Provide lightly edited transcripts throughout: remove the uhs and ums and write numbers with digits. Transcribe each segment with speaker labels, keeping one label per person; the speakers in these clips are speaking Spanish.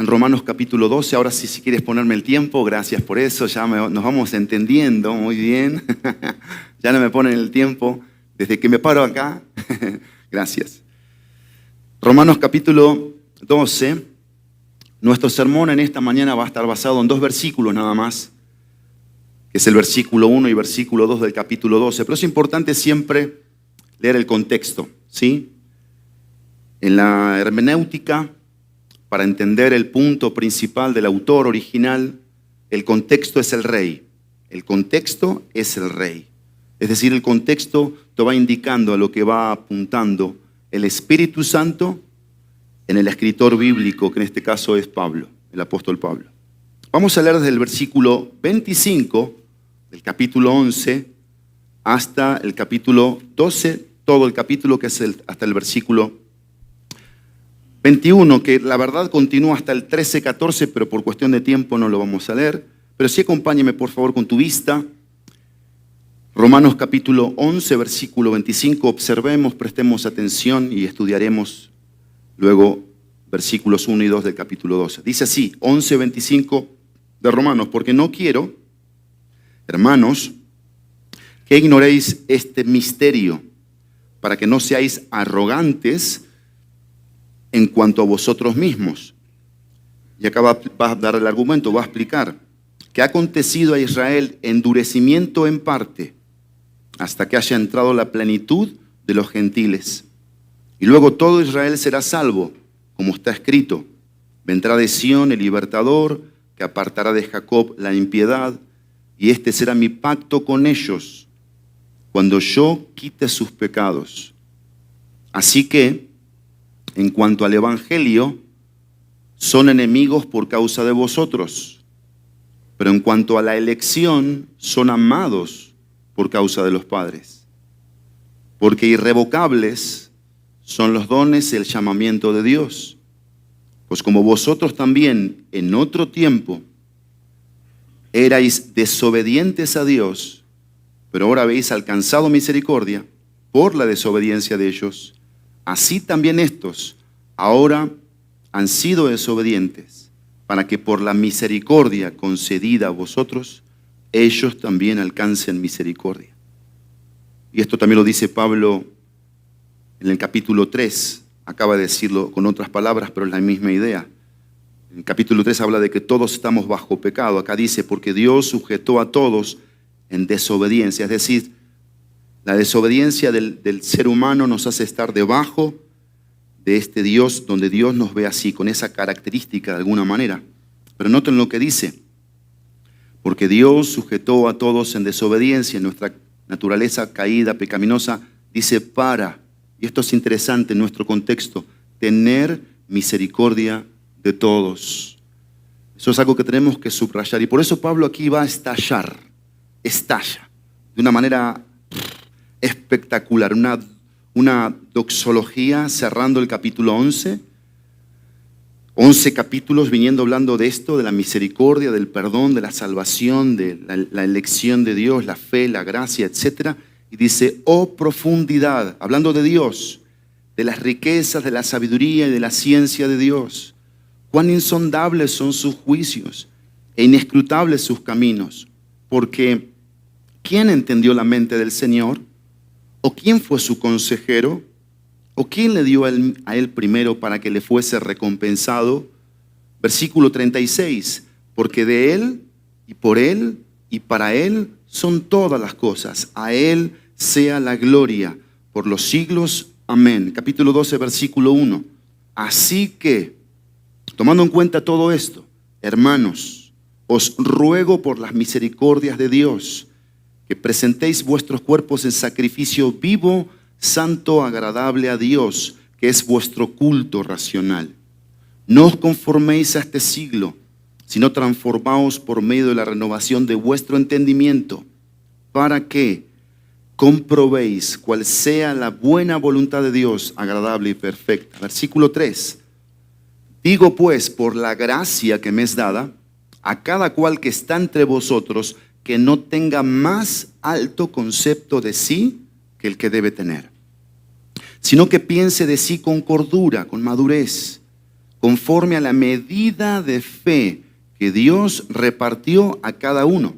Speaker 1: en Romanos capítulo 12. Ahora sí, si quieres ponerme el tiempo, gracias por eso, nos vamos entendiendo muy bien. Ya no me ponen el tiempo desde que me paro acá. Gracias. Romanos capítulo 12. Nuestro sermón en esta mañana va a estar basado en 2 versículos nada más, que es el versículo 1 y versículo 2 del capítulo 12. Pero es importante siempre leer el contexto, ¿sí? En la hermenéutica, para entender el punto principal del autor original, el contexto es el rey. El contexto es el rey. Es decir, el contexto te va indicando a lo que va apuntando el Espíritu Santo en el escritor bíblico, que en este caso es Pablo, el apóstol Pablo. Vamos a leer desde el versículo 25 del capítulo 11 hasta el capítulo 12, todo el capítulo que es hasta el versículo 21, que la verdad continúa hasta el 13-14, pero por cuestión de tiempo no lo vamos a leer. Pero sí acompáñeme por favor con tu vista. Romanos capítulo 11, versículo 25, observemos, prestemos atención y estudiaremos luego versículos 1 y 2 del capítulo 12. Dice así, 11:25 de Romanos: porque no quiero, hermanos, que ignoréis este misterio, para que no seáis arrogantes en cuanto a vosotros mismos. Y acá va a dar el argumento, va a explicar que ha acontecido a Israel endurecimiento en parte, hasta que haya entrado la plenitud de los gentiles. Y luego todo Israel será salvo, como está escrito: vendrá de Sión el libertador, que apartará de Jacob la impiedad, y este será mi pacto con ellos, cuando yo quite sus pecados. Así que, en cuanto al evangelio, son enemigos por causa de vosotros, pero en cuanto a la elección, son amados por causa de los padres. Porque irrevocables son los dones y el llamamiento de Dios. Pues como vosotros también en otro tiempo erais desobedientes a Dios, pero ahora habéis alcanzado misericordia por la desobediencia de ellos, así también estos ahora han sido desobedientes, para que por la misericordia concedida a vosotros, ellos también alcancen misericordia. Y esto también lo dice Pablo en el capítulo 3, acaba de decirlo con otras palabras, pero es la misma idea. En el capítulo 3 habla de que todos estamos bajo pecado. Acá dice, porque Dios sujetó a todos en desobediencia. Es decir, la desobediencia del ser humano nos hace estar debajo de este Dios, donde Dios nos ve así, con esa característica de alguna manera. Pero noten lo que dice, porque Dios sujetó a todos en desobediencia, en nuestra naturaleza caída, pecaminosa, dice y esto es interesante en nuestro contexto, tener misericordia de todos. Eso es algo que tenemos que subrayar, y por eso Pablo aquí va a estalla de una manera espectacular, una doxología cerrando el capítulo 11 capítulos viniendo hablando de esto, de la misericordia, del perdón, de la salvación, de la elección de Dios, la fe, la gracia, etc. Y dice, oh profundidad, hablando de Dios, de las riquezas, de la sabiduría y de la ciencia de Dios. Cuán insondables son sus juicios e inescrutables sus caminos. Porque ¿quién entendió la mente del Señor? ¿O quién fue su consejero? ¿O quién le dio a él primero para que le fuese recompensado? Versículo 36, porque de él y por él y para él son todas las cosas. A él sea la gloria por los siglos. Amén. Capítulo 12, versículo 1. Así que, tomando en cuenta todo esto, hermanos, os ruego por las misericordias de Dios, que presentéis vuestros cuerpos en sacrificio vivo, santo, agradable a Dios, que es vuestro culto racional. No os conforméis a este siglo, sino transformaos por medio de la renovación de vuestro entendimiento, para que comprobéis cuál sea la buena voluntad de Dios, agradable y perfecta. Versículo 3. Digo pues, por la gracia que me es dada, a cada cual que está entre vosotros, que no tenga más alto concepto de sí que el que debe tener, sino que piense de sí con cordura, con madurez, conforme a la medida de fe que Dios repartió a cada uno.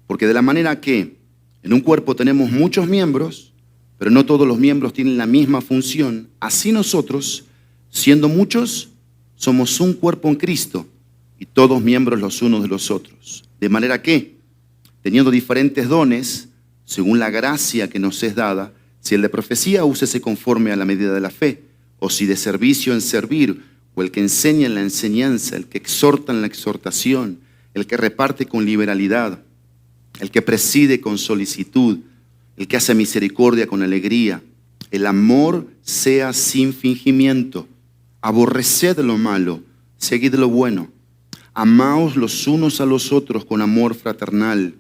Speaker 1: Porque de la manera que en un cuerpo tenemos muchos miembros, pero no todos los miembros tienen la misma función, así nosotros, siendo muchos, somos un cuerpo en Cristo y todos miembros los unos de los otros. De manera que, teniendo diferentes dones, según la gracia que nos es dada, si el de profecía, úsese conforme a la medida de la fe, o si de servicio en servir, o el que enseña en la enseñanza, el que exhorta en la exhortación, el que reparte con liberalidad, el que preside con solicitud, el que hace misericordia con alegría. El amor sea sin fingimiento. Aborreced lo malo, seguid lo bueno. Amaos los unos a los otros con amor fraternal.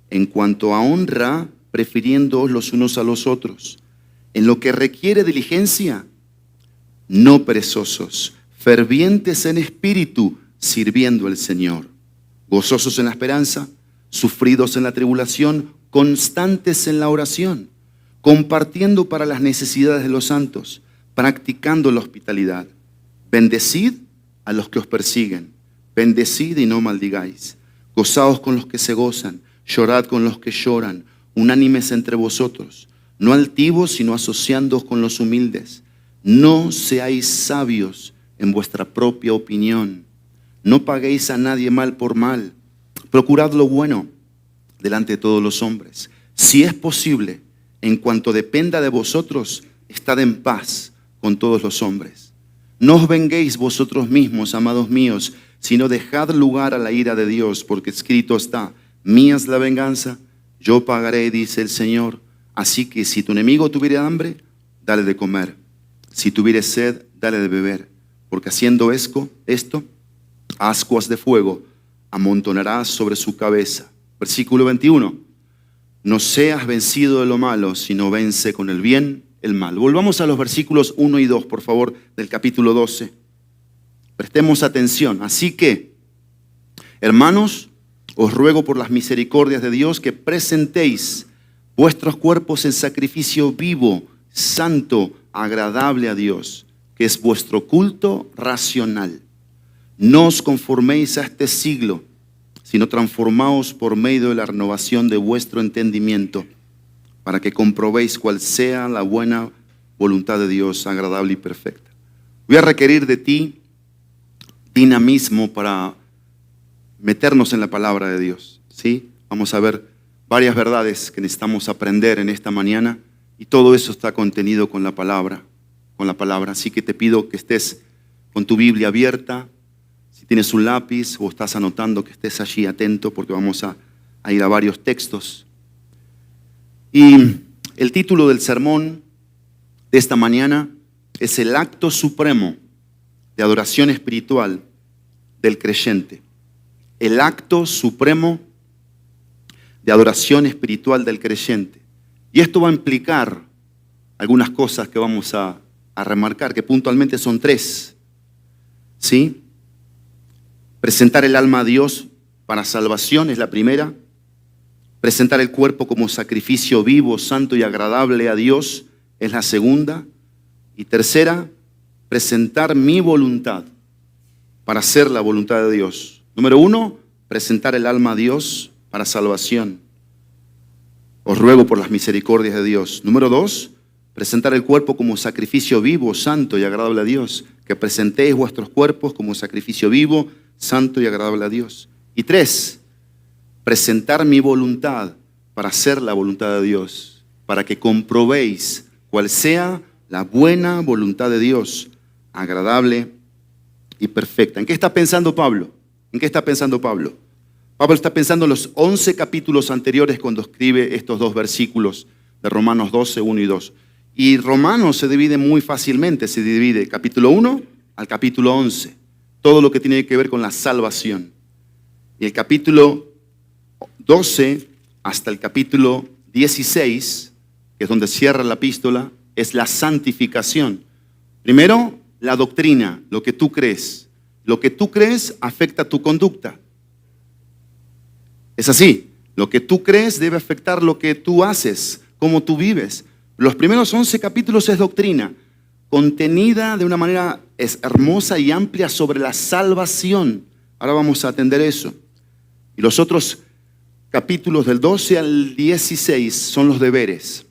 Speaker 1: En cuanto a honra, prefiriéndoos los unos a los otros. En lo que requiere diligencia, no perezosos, fervientes en espíritu, sirviendo al Señor. Gozosos en la esperanza, sufridos en la tribulación, constantes en la oración, compartiendo para las necesidades de los santos, practicando la hospitalidad. Bendecid a los que os persiguen, bendecid y no maldigáis. Gozaos con los que se gozan, llorad con los que lloran, unánimes entre vosotros, no altivos, sino asociándoos con los humildes. No seáis sabios en vuestra propia opinión. No paguéis a nadie mal por mal. Procurad lo bueno delante de todos los hombres. Si es posible, en cuanto dependa de vosotros, estad en paz con todos los hombres. No os venguéis vosotros mismos, amados míos, sino dejad lugar a la ira de Dios, porque escrito está: mía es la venganza, yo pagaré, dice el Señor. Así que si tu enemigo tuviera hambre, dale de comer. Si tuviere sed, dale de beber. Porque haciendo esto, ascuas de fuego amontonarás sobre su cabeza. Versículo 21. No seas vencido de lo malo, sino vence con el bien el mal. Volvamos a los versículos 1 y 2, por favor, del capítulo 12. Prestemos atención. Así que, hermanos, os ruego por las misericordias de Dios que presentéis vuestros cuerpos en sacrificio vivo, santo, agradable a Dios, que es vuestro culto racional. No os conforméis a este siglo, sino transformaos por medio de la renovación de vuestro entendimiento, para que comprobéis cuál sea la buena voluntad de Dios, agradable y perfecta. Voy a requerir de ti dinamismo para meternos en la palabra de Dios, ¿sí? Vamos a ver varias verdades que necesitamos aprender en esta mañana, y todo eso está contenido con la palabra. Así que te pido que estés con tu Biblia abierta. Si tienes un lápiz o estás anotando, que estés allí atento, porque vamos a ir a varios textos. Y el título del sermón de esta mañana es el acto supremo de adoración espiritual del creyente. El acto supremo de adoración espiritual del creyente. Y esto va a implicar algunas cosas que vamos a remarcar, que puntualmente son 3. ¿Sí? Presentar el alma a Dios para salvación es la primera. Presentar el cuerpo como sacrificio vivo, santo y agradable a Dios es la segunda. Y tercera, presentar mi voluntad para hacer la voluntad de Dios. Número 1, presentar el alma a Dios para salvación. Os ruego por las misericordias de Dios. Número 2, presentar el cuerpo como sacrificio vivo, santo y agradable a Dios. Que presentéis vuestros cuerpos como sacrificio vivo, santo y agradable a Dios. Y 3, presentar mi voluntad para hacer la voluntad de Dios, para que comprobéis cuál sea la buena voluntad de Dios, agradable y perfecta. ¿En qué está pensando Pablo? Pablo está pensando en los 11 capítulos anteriores cuando escribe estos 2 versículos de Romanos 12, 1 y 2. Y Romanos se divide muy fácilmente, se divide capítulo 1 al capítulo 11. Todo lo que tiene que ver con la salvación. Y el capítulo 12 hasta el capítulo 16, que es donde cierra la epístola, es la santificación. Primero, la doctrina, lo que tú crees. Lo que tú crees afecta tu conducta. Es así, lo que tú crees debe afectar lo que tú haces, cómo tú vives. Los primeros 11 capítulos es doctrina, contenida de una manera es hermosa y amplia sobre la salvación. Ahora vamos a atender eso. Y los otros capítulos del 12 al 16 son los deberes.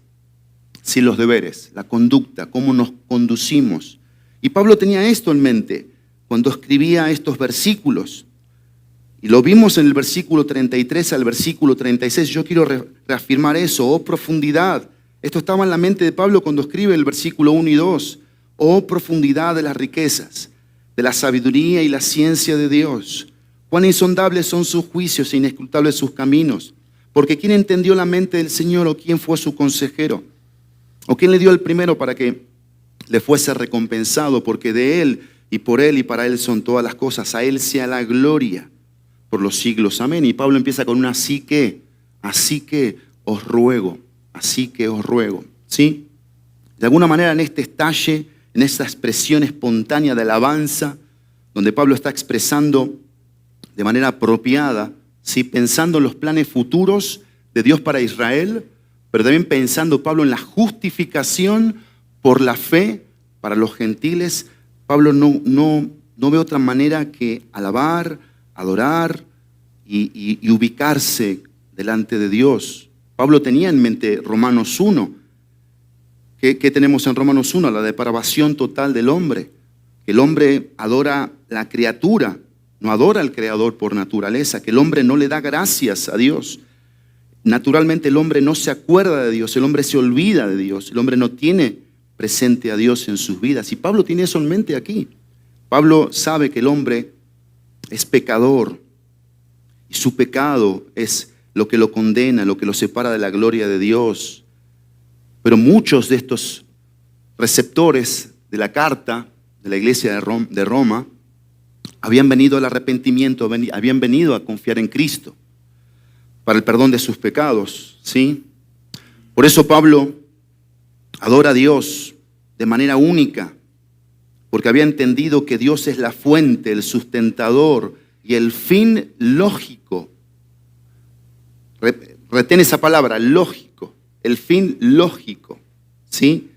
Speaker 1: Sí, los deberes, la conducta, cómo nos conducimos. Y Pablo tenía esto en mente cuando escribía estos versículos. Y lo vimos en el versículo 33 al versículo 36. Yo quiero reafirmar eso. Oh profundidad. Esto estaba en la mente de Pablo cuando escribe el versículo 1 y 2. Oh profundidad de las riquezas, de la sabiduría y la ciencia de Dios. Cuán insondables son sus juicios e inescrutables sus caminos. Porque ¿quién entendió la mente del Señor o quién fue su consejero? ¿O quién le dio el primero para que le fuese recompensado? Porque de Él y para Él son todas las cosas. A Él sea la gloria por los siglos. Amén. Y Pablo empieza con un así que os ruego. Así que os ruego. ¿Sí? De alguna manera en este estalle, en esta expresión espontánea de alabanza, donde Pablo está expresando de manera apropiada, ¿sí? Pensando en los planes futuros de Dios para Israel, pero también pensando Pablo en la justificación por la fe para los gentiles. Pablo no ve otra manera que alabar, adorar y ubicarse delante de Dios. Pablo tenía en mente Romanos 1. ¿Qué tenemos en Romanos 1? La depravación total del hombre. Que el hombre adora la criatura, no adora al Creador por naturaleza, que el hombre no le da gracias a Dios. Naturalmente el hombre no se acuerda de Dios, el hombre se olvida de Dios, el hombre no tiene presente a Dios en sus vidas. Y Pablo tiene eso en mente aquí. Pablo sabe que el hombre es pecador y su pecado es lo que lo condena, lo que lo separa de la gloria de Dios. Pero muchos de estos receptores de la carta de la iglesia de Roma habían venido al arrepentimiento, habían venido a confiar en Cristo para el perdón de sus pecados, ¿sí? Por eso Pablo adora a Dios de manera única, porque había entendido que Dios es la fuente, el sustentador y el fin lógico. Retén esa palabra, lógico, el fin lógico, ¿sí?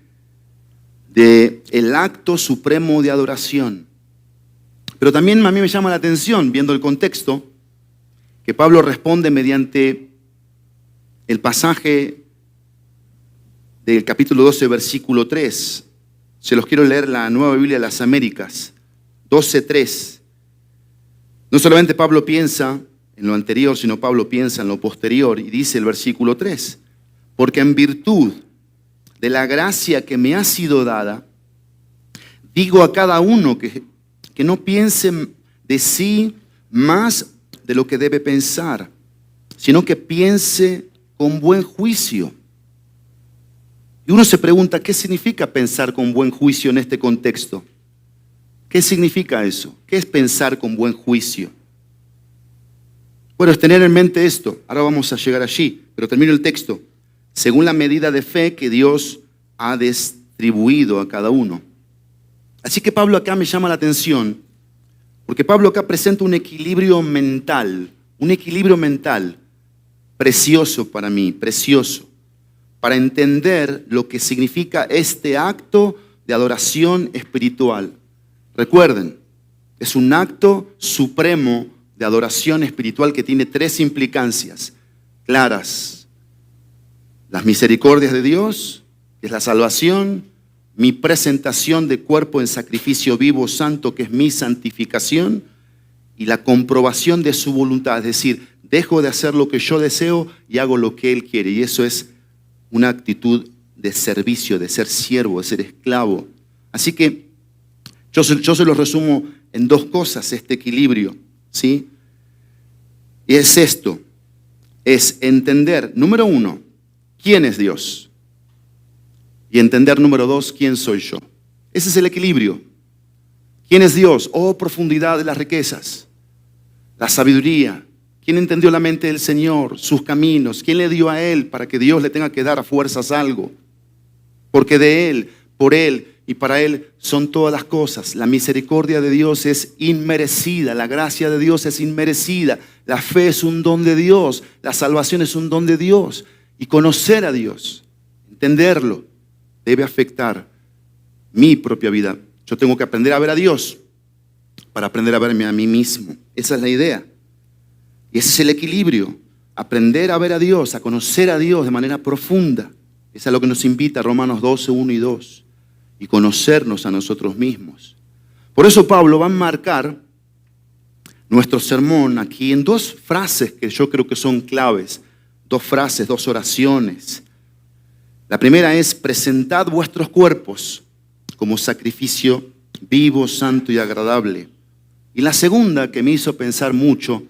Speaker 1: De el acto supremo de adoración. Pero también a mí me llama la atención, viendo el contexto, que Pablo responde mediante el pasaje del capítulo 12, versículo 3. Se los quiero leer la Nueva Biblia de las Américas, 12:3. No solamente Pablo piensa en lo anterior, sino Pablo piensa en lo posterior, y dice el versículo 3, porque en virtud de la gracia que me ha sido dada, digo a cada uno que no piense de sí más de lo que debe pensar, sino que piense con buen juicio. Y uno se pregunta, ¿qué significa pensar con buen juicio en este contexto? ¿Qué significa eso? ¿Qué es pensar con buen juicio? Bueno, es tener en mente esto. Ahora vamos a llegar allí, pero termino el texto. Según la medida de fe que Dios ha distribuido a cada uno. Así que Pablo acá me llama la atención, porque Pablo acá presenta un equilibrio mental precioso para mí, precioso, para entender lo que significa este acto de adoración espiritual. Recuerden, es un acto supremo de adoración espiritual que tiene tres implicancias claras. Las misericordias de Dios, que es la salvación, mi presentación de cuerpo en sacrificio vivo, santo, que es mi santificación, y la comprobación de su voluntad, es decir, dejo de hacer lo que yo deseo y hago lo que Él quiere. Y eso es una actitud de servicio, de ser siervo, de ser esclavo. Así que yo se lo resumo en dos cosas, este equilibrio, ¿sí? Y es esto, es entender, número uno, ¿quién es Dios? Y entender, número dos, ¿quién soy yo? Ese es el equilibrio. ¿Quién es Dios? Oh, profundidad de las riquezas, la sabiduría. ¿Quién entendió la mente del Señor, sus caminos? ¿Quién le dio a Él para que Dios le tenga que dar a fuerzas algo? Porque de Él, por Él y para Él son todas las cosas. La misericordia de Dios es inmerecida, la gracia de Dios es inmerecida, la fe es un don de Dios, la salvación es un don de Dios. Y conocer a Dios, entenderlo, debe afectar mi propia vida. Yo tengo que aprender a ver a Dios para aprender a verme a mí mismo. Esa es la idea. Y ese es el equilibrio. Aprender a ver a Dios, a conocer a Dios de manera profunda. Eso es a lo que nos invita Romanos 12, 1 y 2. Y conocernos a nosotros mismos. Por eso Pablo va a enmarcar nuestro sermón aquí en dos frases que yo creo que son claves. Dos frases, dos oraciones. La primera es: presentad vuestros cuerpos como sacrificio vivo, santo y agradable. Y la segunda, que me hizo pensar mucho,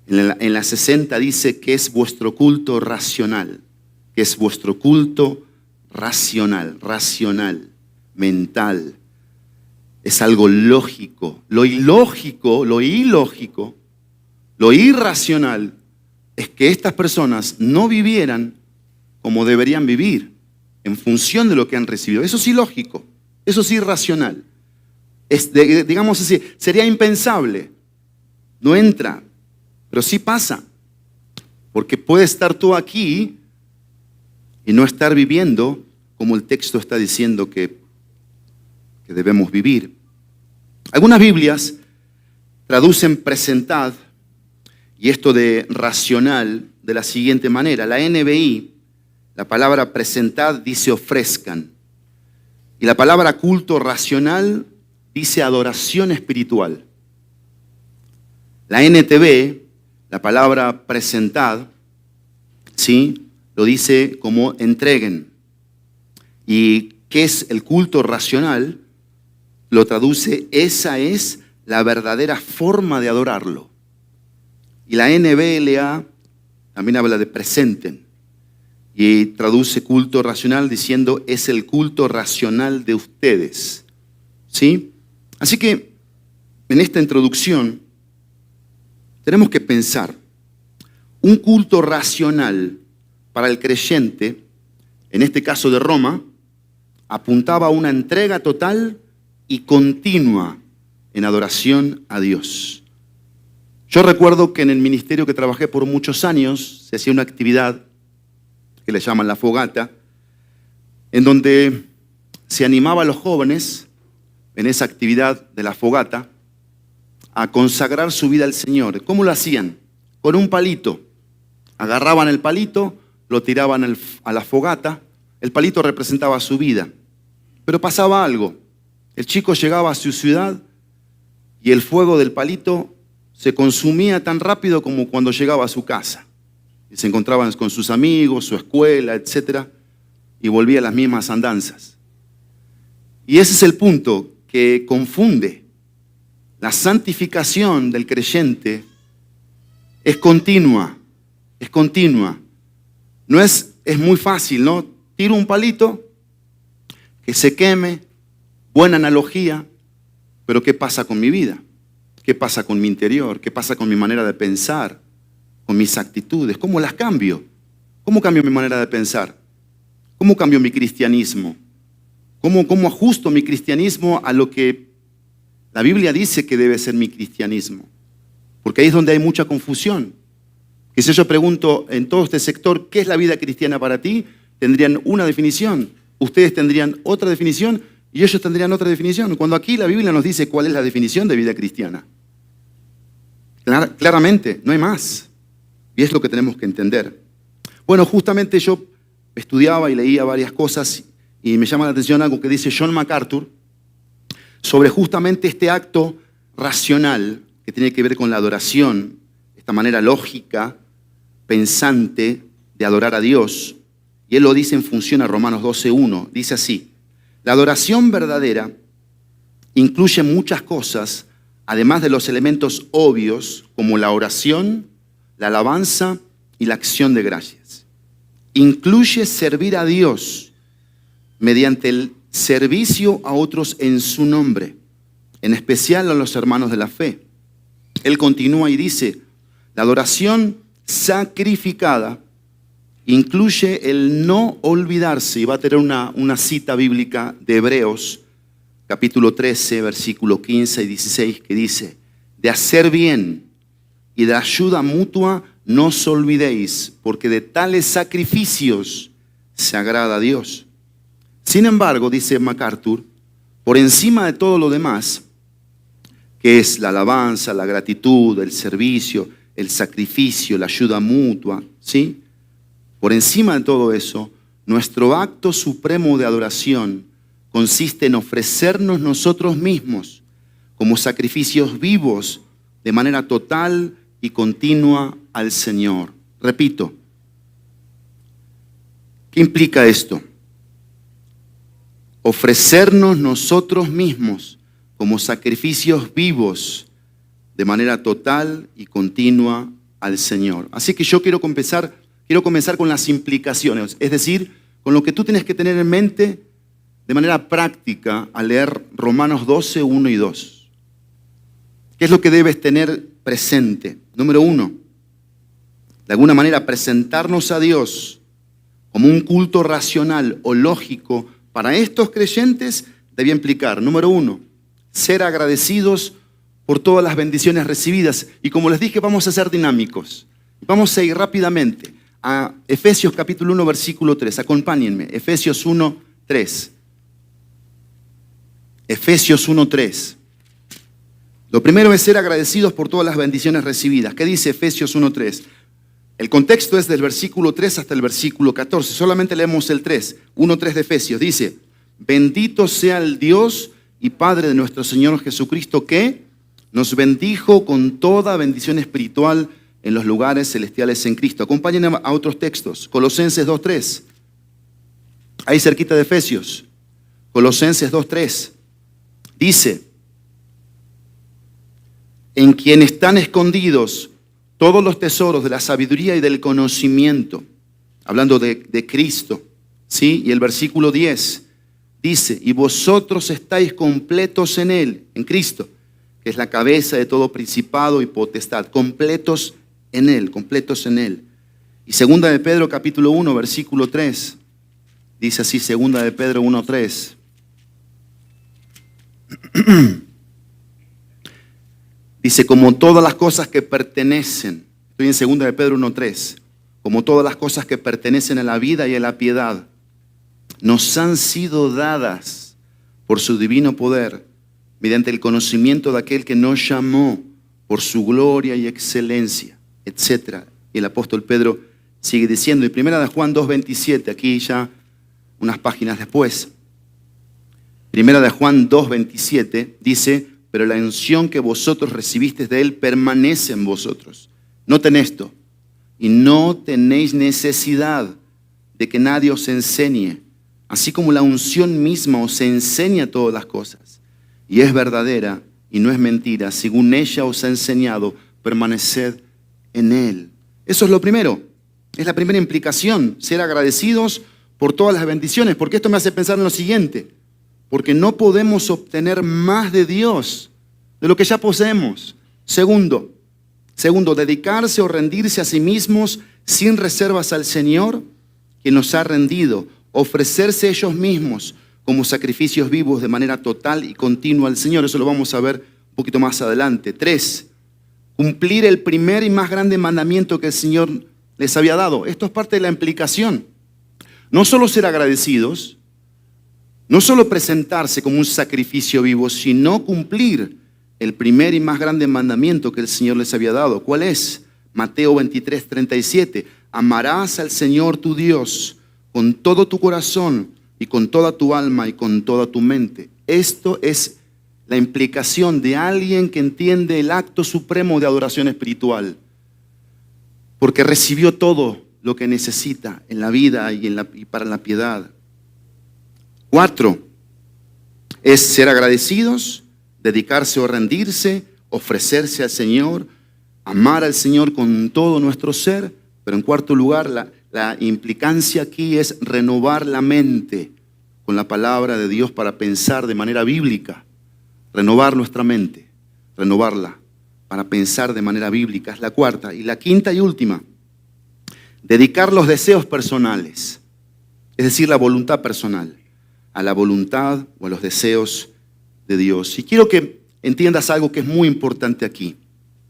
Speaker 1: en la 60 dice que es vuestro culto racional. Que es vuestro culto racional, mental. Es algo lógico. Lo ilógico, lo irracional es que estas personas no vivieran como deberían vivir en función de lo que han recibido. Eso es ilógico, eso es irracional. Digamos así, sería impensable. No entra, pero sí pasa. Porque puede estar tú aquí y no estar viviendo como el texto está diciendo que debemos vivir. Algunas Biblias traducen presentad y esto de racional de la siguiente manera. La NBI, la palabra presentad dice ofrezcan. Y la palabra culto racional dice adoración espiritual. La NTV, la palabra presentad, ¿sí?, lo dice como entreguen. ¿Y qué es el culto racional? Lo traduce: esa es la verdadera forma de adorarlo. Y la NBLA también habla de presenten y traduce culto racional diciendo: es el culto racional de ustedes. ¿Sí? Así que en esta introducción tenemos que pensar: un culto racional para el creyente, en este caso de Roma, apuntaba a una entrega total y continua en adoración a Dios. Yo recuerdo que en el ministerio que trabajé por muchos años se hacía una actividad que le llaman la fogata, en donde se animaba a los jóvenes en esa actividad de la fogata a consagrar su vida al Señor. ¿Cómo lo hacían? Con un palito. Agarraban el palito, lo tiraban a la fogata. El palito representaba su vida. Pero pasaba algo. El chico llegaba a su ciudad y el fuego del palito se consumía tan rápido como cuando llegaba a su casa. Y se encontraban con sus amigos, su escuela, etc. Y volvía a las mismas andanzas. Y ese es el punto que confunde. La santificación del creyente es continua, es continua. No es muy fácil, ¿no? Tiro un palito, que se queme, buena analogía, pero ¿qué pasa con mi vida? ¿Qué pasa con mi interior? ¿Qué pasa con mi manera de pensar? Con mis actitudes. ¿Cómo las cambio? ¿Cómo cambio mi manera de pensar? ¿Cómo cambio mi cristianismo? ¿Cómo ajusto mi cristianismo a lo que la Biblia dice que debe ser mi cristianismo? Porque ahí es donde hay mucha confusión. Que si yo pregunto en todo este sector, ¿qué es la vida cristiana para ti? Tendrían una definición, ustedes tendrían otra definición y ellos tendrían otra definición. Cuando aquí la Biblia nos dice cuál es la definición de vida cristiana. Claramente, no hay más. Y es lo que tenemos que entender. Bueno, justamente yo estudiaba y leía varias cosas y me llama la atención algo que dice John MacArthur sobre justamente este acto racional que tiene que ver con la adoración, esta manera lógica, pensante de adorar a Dios. Y él lo dice en función a Romanos 12:1. Dice así: la adoración verdadera incluye muchas cosas, además de los elementos obvios como la oración, la alabanza y la acción de gracias. Incluye servir a Dios mediante el servicio a otros en su nombre, en especial a los hermanos de la fe. Él continúa y dice: la adoración sacrificada incluye el no olvidarse, y va a tener una cita bíblica de Hebreos, capítulo 13, versículo 15 y 16, que dice: de hacer bien y de ayuda mutua no os olvidéis, porque de tales sacrificios se agrada a Dios. Sin embargo, dice MacArthur, por encima de todo lo demás, que es la alabanza, la gratitud, el servicio, el sacrificio, la ayuda mutua, ¿sí? Por encima de todo eso, nuestro acto supremo de adoración consiste en ofrecernos nosotros mismos como sacrificios vivos de manera total y continua al Señor. Repito, ¿qué implica esto? Ofrecernos nosotros mismos como sacrificios vivos de manera total y continua al Señor. Así que yo quiero comenzar con las implicaciones, es decir, con lo que tú tienes que tener en mente de manera práctica al leer Romanos 12, 1 y 2. ¿Qué es lo que debes tener presente? Número 1, de alguna manera presentarnos a Dios como un culto racional o lógico para estos creyentes debía implicar, número 1, ser agradecidos por todas las bendiciones recibidas. Y como les dije, vamos a ser dinámicos. Vamos a ir rápidamente a Efesios capítulo 1, versículo 3. Acompáñenme, Efesios 1, 3. Efesios 1, 3. Lo primero es ser agradecidos por todas las bendiciones recibidas. ¿Qué dice Efesios 1, 3? El contexto es del versículo 3 hasta el versículo 14. Solamente leemos el 3. 1, 3 de Efesios. Dice, bendito sea el Dios y Padre de nuestro Señor Jesucristo, que nos bendijo con toda bendición espiritual en los lugares celestiales en Cristo. Acompáñenme a otros textos. Colosenses 2, 3. Ahí cerquita de Efesios. Colosenses 2, 3. Dice, en quien están escondidos todos los tesoros de la sabiduría y del conocimiento. Hablando de Cristo. ¿Sí? Y el versículo 10 dice, y vosotros estáis completos en Él, en Cristo, que es la cabeza de todo principado y potestad. Completos en Él, completos en Él. Y segunda de Pedro capítulo 1, versículo 3. Dice así, segunda de Pedro 1, 3. Dice, como todas las cosas que pertenecen, estoy en segunda de Pedro 1, 3, como todas las cosas que pertenecen a la vida y a la piedad, nos han sido dadas por su divino poder, mediante el conocimiento de aquel que nos llamó por su gloria y excelencia, etc. Y el apóstol Pedro sigue diciendo, y primera de Juan 2:27, aquí ya unas páginas después, primera de Juan 2:27 dice, pero la unción que vosotros recibisteis de Él permanece en vosotros. Noten esto, y no tenéis necesidad de que nadie os enseñe, así como la unción misma os enseña todas las cosas, y es verdadera y no es mentira, según ella os ha enseñado, permaneced en Él. Eso es lo primero, es la primera implicación, ser agradecidos por todas las bendiciones, porque esto me hace pensar en lo siguiente, porque no podemos obtener más de Dios de lo que ya poseemos. Segundo, dedicarse o rendirse a sí mismos sin reservas al Señor que nos ha rendido, ofrecerse ellos mismos como sacrificios vivos de manera total y continua al Señor. Eso lo vamos a ver un poquito más adelante. 3, cumplir el primer y más grande mandamiento que el Señor les había dado. Esto es parte de la implicación. No solo ser agradecidos, no solo presentarse como un sacrificio vivo, sino cumplir el primer y más grande mandamiento que el Señor les había dado. ¿Cuál es? Mateo 23:37. Amarás al Señor tu Dios con todo tu corazón y con toda tu alma y con toda tu mente. Esto es la implicación de alguien que entiende el acto supremo de adoración espiritual, porque recibió todo lo que necesita en la vida y para la piedad. 4, es ser agradecidos, dedicarse o rendirse, ofrecerse al Señor, amar al Señor con todo nuestro ser. Pero en cuarto lugar, la implicancia aquí es renovar la mente con la palabra de Dios para pensar de manera bíblica. Renovar nuestra mente, renovarla para pensar de manera bíblica. Es la cuarta. Y la quinta y última, dedicar los deseos personales, es decir, la voluntad personal, a la voluntad o a los deseos de Dios. Y quiero que entiendas algo que es muy importante aquí,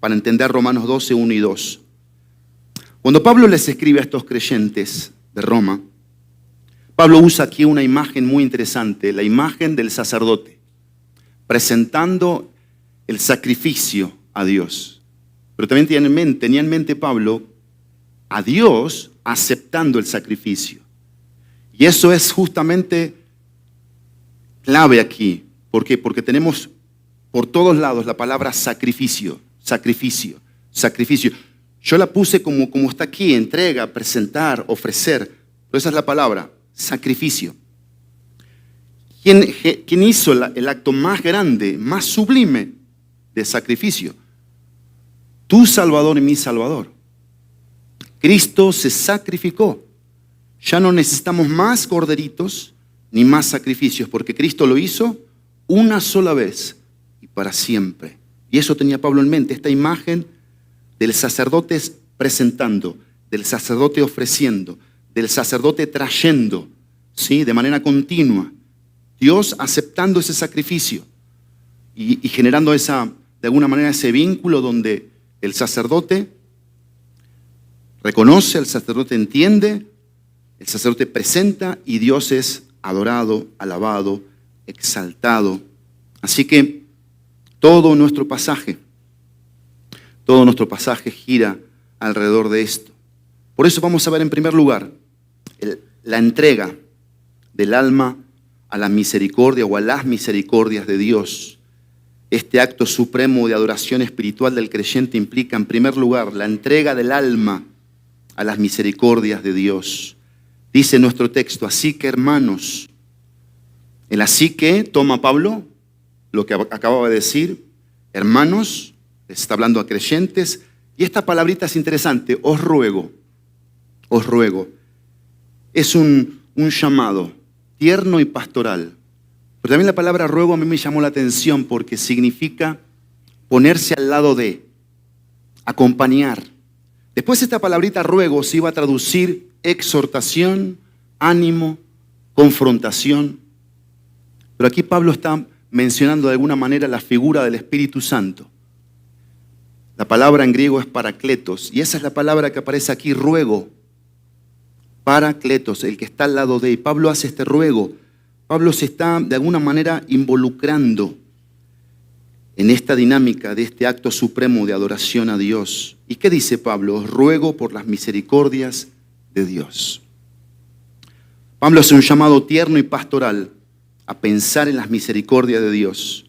Speaker 1: para entender Romanos 12, 1 y 2. Cuando Pablo les escribe a estos creyentes de Roma, Pablo usa aquí una imagen muy interesante, la imagen del sacerdote. presentando el sacrificio a Dios. Pero también tenía en mente Pablo a Dios aceptando el sacrificio. Y eso es justamente clave aquí. ¿Por qué? Porque tenemos por todos lados la palabra sacrificio, sacrificio, sacrificio. Yo la puse como está aquí, entrega, presentar, ofrecer. Pero esa es la palabra, sacrificio. ¿Quién hizo el acto más grande, más sublime de sacrificio? Tu Salvador y mi Salvador. Cristo se sacrificó. Ya no necesitamos más corderitos ni más sacrificios, porque Cristo lo hizo una sola vez y para siempre. Y eso tenía Pablo en mente, esta imagen del sacerdote presentando, del sacerdote ofreciendo, del sacerdote trayendo, ¿sí? De manera continua. Dios aceptando ese sacrificio y generando de alguna manera ese vínculo donde el sacerdote reconoce, el sacerdote entiende, el sacerdote presenta y Dios es adorado, alabado, exaltado. Así que todo nuestro pasaje gira alrededor de esto. Por eso vamos a ver en primer lugar la entrega del alma a la misericordia o a las misericordias de Dios. Este acto supremo de adoración espiritual del creyente implica en primer lugar la entrega del alma a las misericordias de Dios. Dice nuestro texto, así que hermanos, el así que toma Pablo, lo que acababa de decir, hermanos, está hablando a creyentes, y esta palabrita es interesante, os ruego, es un llamado tierno y pastoral. Pero también la palabra ruego a mí me llamó la atención porque significa ponerse al lado de, acompañar. Después esta palabrita ruego se iba a traducir exhortación, ánimo, confrontación. Pero aquí Pablo está mencionando de alguna manera la figura del Espíritu Santo. La palabra en griego es parakletos y esa es la palabra que aparece aquí, ruego. Parakletos, el que está al lado de. Y Pablo hace este ruego. Pablo se está de alguna manera involucrando en esta dinámica de este acto supremo de adoración a Dios. ¿Y qué dice Pablo? Os ruego por las misericordias de Dios. Pablo hace un llamado tierno y pastoral a pensar en las misericordias de Dios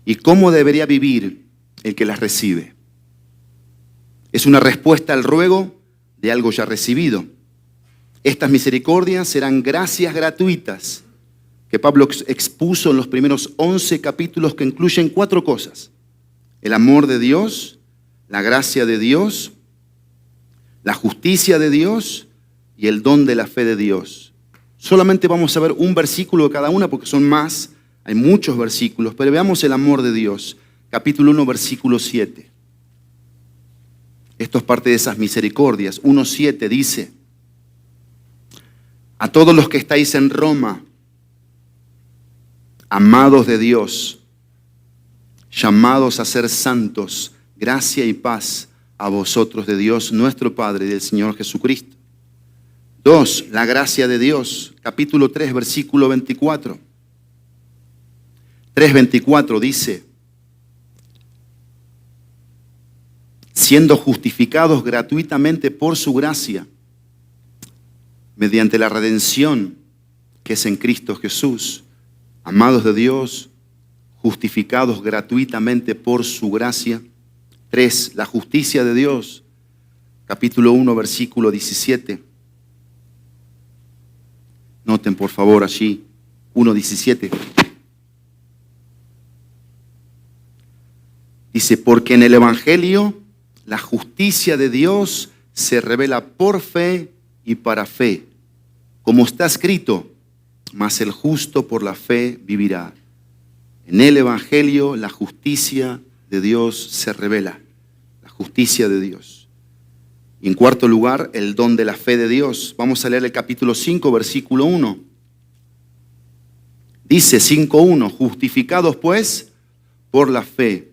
Speaker 1: y cómo debería vivir el que las recibe. Es una respuesta al ruego de algo ya recibido. Estas misericordias serán gracias gratuitas que Pablo expuso en los primeros 11 capítulos que incluyen 4 cosas. El amor de Dios, la gracia de Dios, la justicia de Dios y el don de la fe de Dios. Solamente vamos a ver un versículo de cada una porque son más, hay muchos versículos, pero veamos el amor de Dios. Capítulo 1, versículo 7. Esto es parte de esas misericordias. 1:7 dice, a todos los que estáis en Roma, amados de Dios, llamados a ser santos, gracia y paz a vosotros de Dios, nuestro Padre y del Señor Jesucristo. 2, la gracia de Dios, capítulo 3, versículo 24. 3:24 dice, siendo justificados gratuitamente por su gracia, mediante la redención que es en Cristo Jesús, amados de Dios, justificados gratuitamente por su gracia. 3, la justicia de Dios, capítulo 1, versículo 17. Noten por favor allí, 1:17. Dice, porque en el Evangelio la justicia de Dios se revela por fe y para fe, como está escrito, mas el justo por la fe vivirá. En el Evangelio la justicia de Dios se revela, la justicia de Dios. Y en cuarto lugar, el don de la fe de Dios. Vamos a leer el capítulo 5, versículo 1. Dice 5:1, justificados pues por la fe,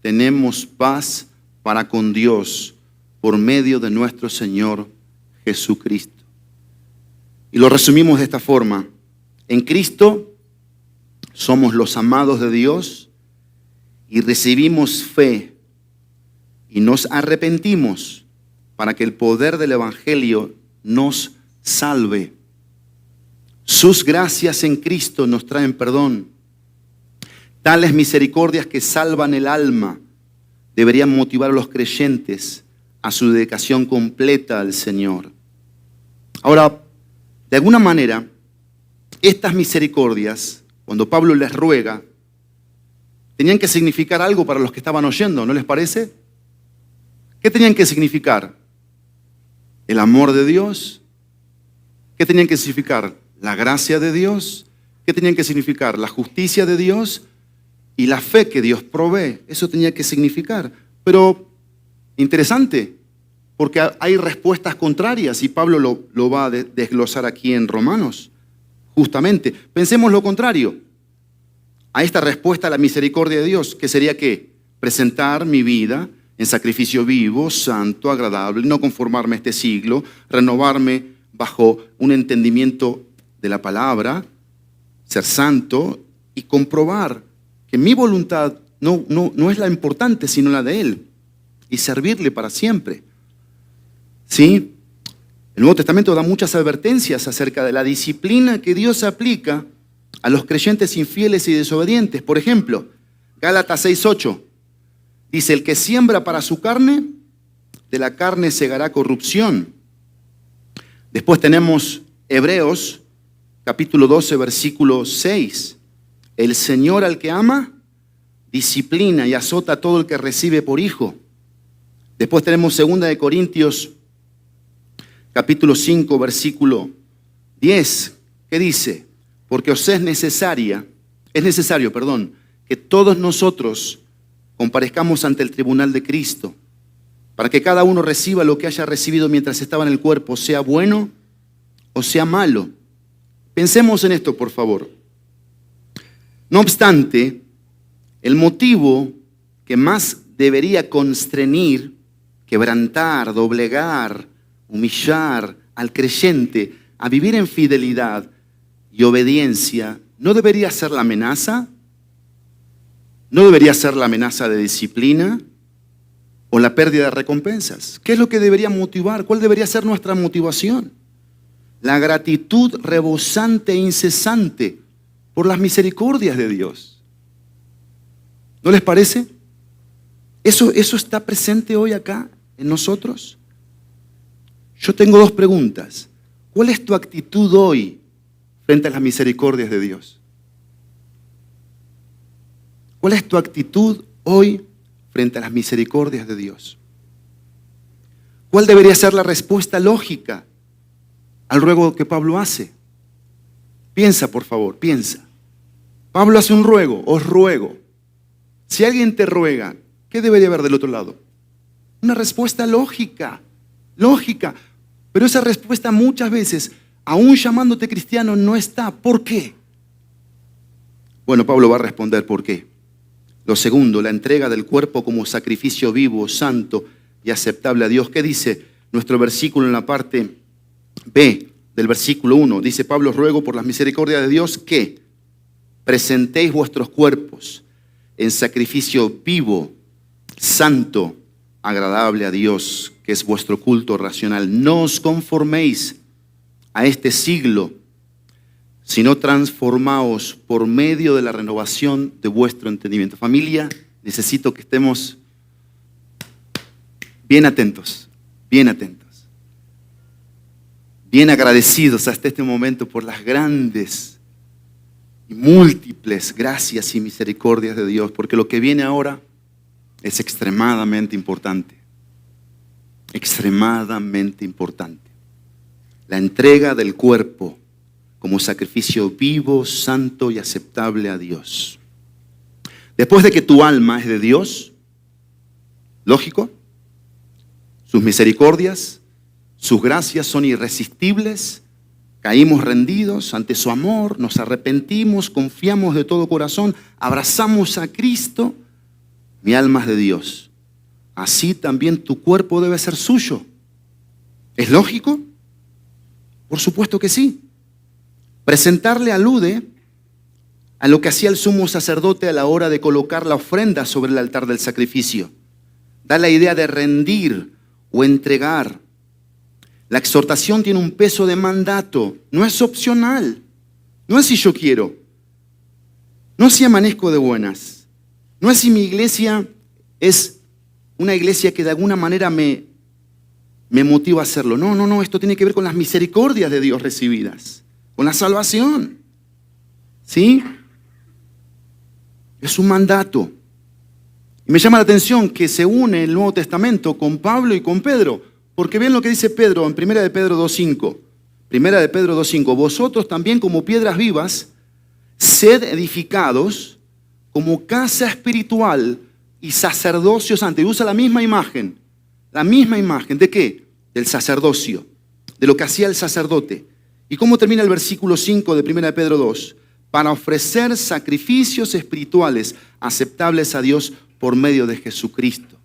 Speaker 1: tenemos paz para con Dios por medio de nuestro Señor Jesucristo. Y lo resumimos de esta forma. En Cristo somos los amados de Dios y recibimos fe y nos arrepentimos para que el poder del Evangelio nos salve. Sus gracias en Cristo nos traen perdón. Tales misericordias que salvan el alma deberían motivar a los creyentes a su dedicación completa al Señor. Ahora, de alguna manera, estas misericordias, cuando Pablo les ruega, tenían que significar algo para los que estaban oyendo, ¿no les parece? ¿Qué tenían que significar? ¿El amor de Dios? ¿Qué tenían que significar? ¿La gracia de Dios? ¿Qué tenían que significar? ¿La justicia de Dios? Y la fe que Dios provee. Eso tenía que significar. Pero interesante, porque hay respuestas contrarias y Pablo lo va a desglosar aquí en Romanos. Justamente, pensemos lo contrario a esta respuesta a la misericordia de Dios, que sería ¿qué? Presentar mi vida en sacrificio vivo, santo, agradable, no conformarme a este siglo, renovarme bajo un entendimiento de la palabra, ser santo y comprobar que mi voluntad no es la importante, sino la de Él, y servirle para siempre. ¿Sí? El Nuevo Testamento da muchas advertencias acerca de la disciplina que Dios aplica a los creyentes infieles y desobedientes. Por ejemplo, Gálatas 6:8 dice: el que siembra para su carne, de la carne segará corrupción. Después tenemos Hebreos capítulo 12, versículo 6. El Señor al que ama, disciplina y azota a todo el que recibe por hijo. Después tenemos 2 de Corintios capítulo 5, versículo 10, que dice: porque os es necesario, que todos nosotros comparezcamos ante el tribunal de Cristo, para que cada uno reciba lo que haya recibido mientras estaba en el cuerpo, sea bueno o sea malo. Pensemos en esto, por favor. No obstante, el motivo que más debería constreñir, quebrantar, doblegar, humillar al creyente a vivir en fidelidad y obediencia, ¿no debería ser la amenaza? ¿No debería ser la amenaza de disciplina o la pérdida de recompensas? ¿Qué es lo que debería motivar? ¿Cuál debería ser nuestra motivación? La gratitud rebosante e incesante por las misericordias de Dios. ¿No les parece? ¿Eso está presente hoy acá en nosotros? Yo tengo dos preguntas. ¿Cuál es tu actitud hoy frente a las misericordias de Dios? ¿Cuál es tu actitud hoy frente a las misericordias de Dios? ¿Cuál debería ser la respuesta lógica al ruego que Pablo hace? Piensa, por favor, piensa. Pablo hace un ruego: os ruego. Si alguien te ruega, ¿qué debería haber del otro lado? Una respuesta lógica. Pero esa respuesta muchas veces, aún llamándote cristiano, no está. ¿Por qué? Bueno, Pablo va a responder por qué. Lo segundo, la entrega del cuerpo como sacrificio vivo, santo y aceptable a Dios. ¿Qué dice nuestro versículo en la parte B del versículo 1? Dice Pablo: os ruego por las misericordias de Dios que presentéis vuestros cuerpos en sacrificio vivo, santo, agradable a Dios, que es vuestro culto racional. No os conforméis a este siglo, sino transformaos por medio de la renovación de vuestro entendimiento. Familia, necesito que estemos bien atentos, bien agradecidos hasta este momento por las grandes y múltiples gracias y misericordias de Dios, porque lo que viene ahora es extremadamente importante. Extremadamente importante. La entrega del cuerpo como sacrificio vivo, santo y aceptable a Dios. Después de que tu alma es de Dios, lógico, sus misericordias, sus gracias son irresistibles, caímos rendidos ante su amor, nos arrepentimos, confiamos de todo corazón, abrazamos a Cristo. Mi alma es de Dios. Así también tu cuerpo debe ser suyo. ¿Es lógico? Por supuesto que sí. Presentarle alude a lo que hacía el sumo sacerdote a la hora de colocar la ofrenda sobre el altar del sacrificio. Da la idea de rendir o entregar. La exhortación tiene un peso de mandato, no es opcional, no es si yo quiero, no es si amanezco de buenas, no es si mi iglesia es una iglesia que de alguna manera me motiva a hacerlo. No, esto tiene que ver con las misericordias de Dios recibidas, con la salvación. ¿Sí? Es un mandato. Y me llama la atención que se une el Nuevo Testamento con Pablo y con Pedro, porque ven lo que dice Pedro en 1 de Pedro 2.5. 1 de Pedro 2.5. Vosotros también como piedras vivas, sed edificados como casa espiritual y sacerdocio santo. Y usa la misma imagen. ¿La misma imagen de qué? Del sacerdocio, de lo que hacía el sacerdote. ¿Y cómo termina el versículo 5 de 1 de Pedro 2? Para ofrecer sacrificios espirituales aceptables a Dios por medio de Jesucristo.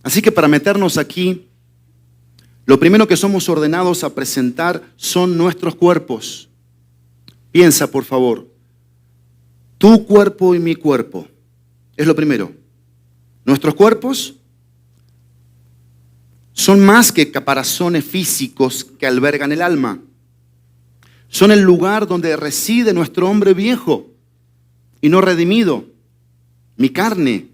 Speaker 1: Así que para meternos aquí, lo primero que somos ordenados a presentar son nuestros cuerpos. Piensa, por favor, tu cuerpo y mi cuerpo. Es lo primero. Nuestros cuerpos son más que caparazones físicos que albergan el alma. Son el lugar donde reside nuestro hombre viejo y no redimido. Mi carne,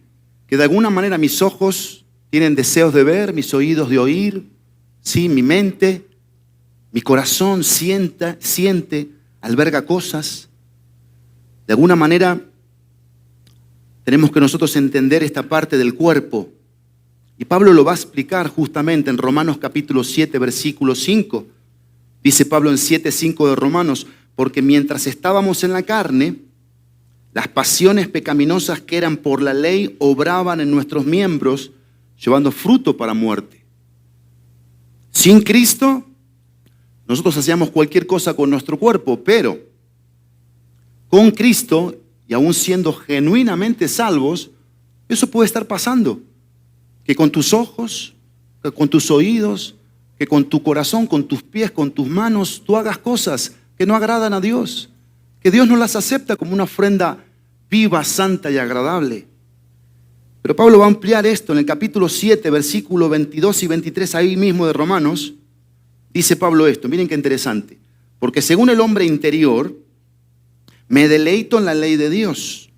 Speaker 1: que de alguna manera mis ojos tienen deseos de ver, mis oídos de oír, sí, mi mente, mi corazón siente, alberga cosas. De alguna manera tenemos que nosotros entender esta parte del cuerpo. Y Pablo lo va a explicar justamente en Romanos capítulo 7, versículo 5. Dice Pablo en 7:5 de Romanos, porque mientras estábamos en la carne, las pasiones pecaminosas que eran por la ley obraban en nuestros miembros, llevando fruto para muerte. Sin Cristo, nosotros hacíamos cualquier cosa con nuestro cuerpo, pero con Cristo, y aún siendo genuinamente salvos, eso puede estar pasando. Que con tus ojos, que con tus oídos, que con tu corazón, con tus pies, con tus manos, tú hagas cosas que no agradan a Dios, que Dios no las acepta como una ofrenda viva, santa y agradable. Pero Pablo va a ampliar esto en el capítulo 7, versículos 22 y 23, ahí mismo de Romanos. Dice Pablo esto, miren qué interesante. Porque según el hombre interior, me deleito en la ley de Dios.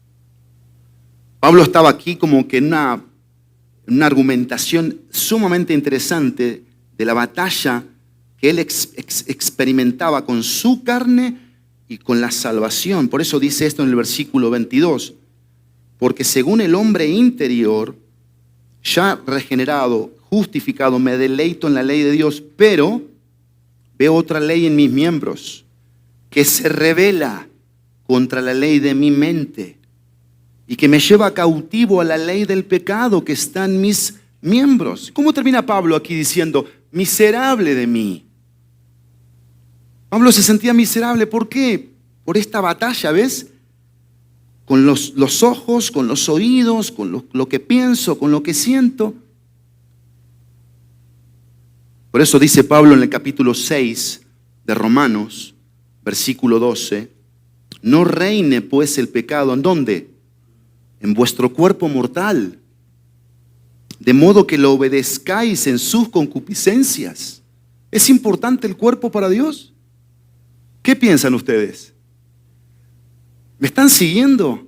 Speaker 1: Pablo estaba aquí como que en una argumentación sumamente interesante de la batalla que él experimentaba con su carne y con la salvación. Por eso dice esto en el versículo 22. Porque según el hombre interior, ya regenerado, justificado, me deleito en la ley de Dios, pero veo otra ley en mis miembros que se rebela contra la ley de mi mente y que me lleva cautivo a la ley del pecado que está en mis miembros. ¿Cómo termina Pablo aquí diciendo, miserable de mí? Pablo se sentía miserable. ¿Por qué? Por esta batalla, ¿ves? Con los ojos, con los oídos, con lo que pienso, con lo que siento. Por eso dice Pablo en el capítulo 6 de Romanos, versículo 12, no reine pues el pecado, ¿en dónde? En vuestro cuerpo mortal, de modo que lo obedezcáis en sus concupiscencias. ¿Es importante el cuerpo para Dios? ¿Qué piensan ustedes? ¿Me están siguiendo?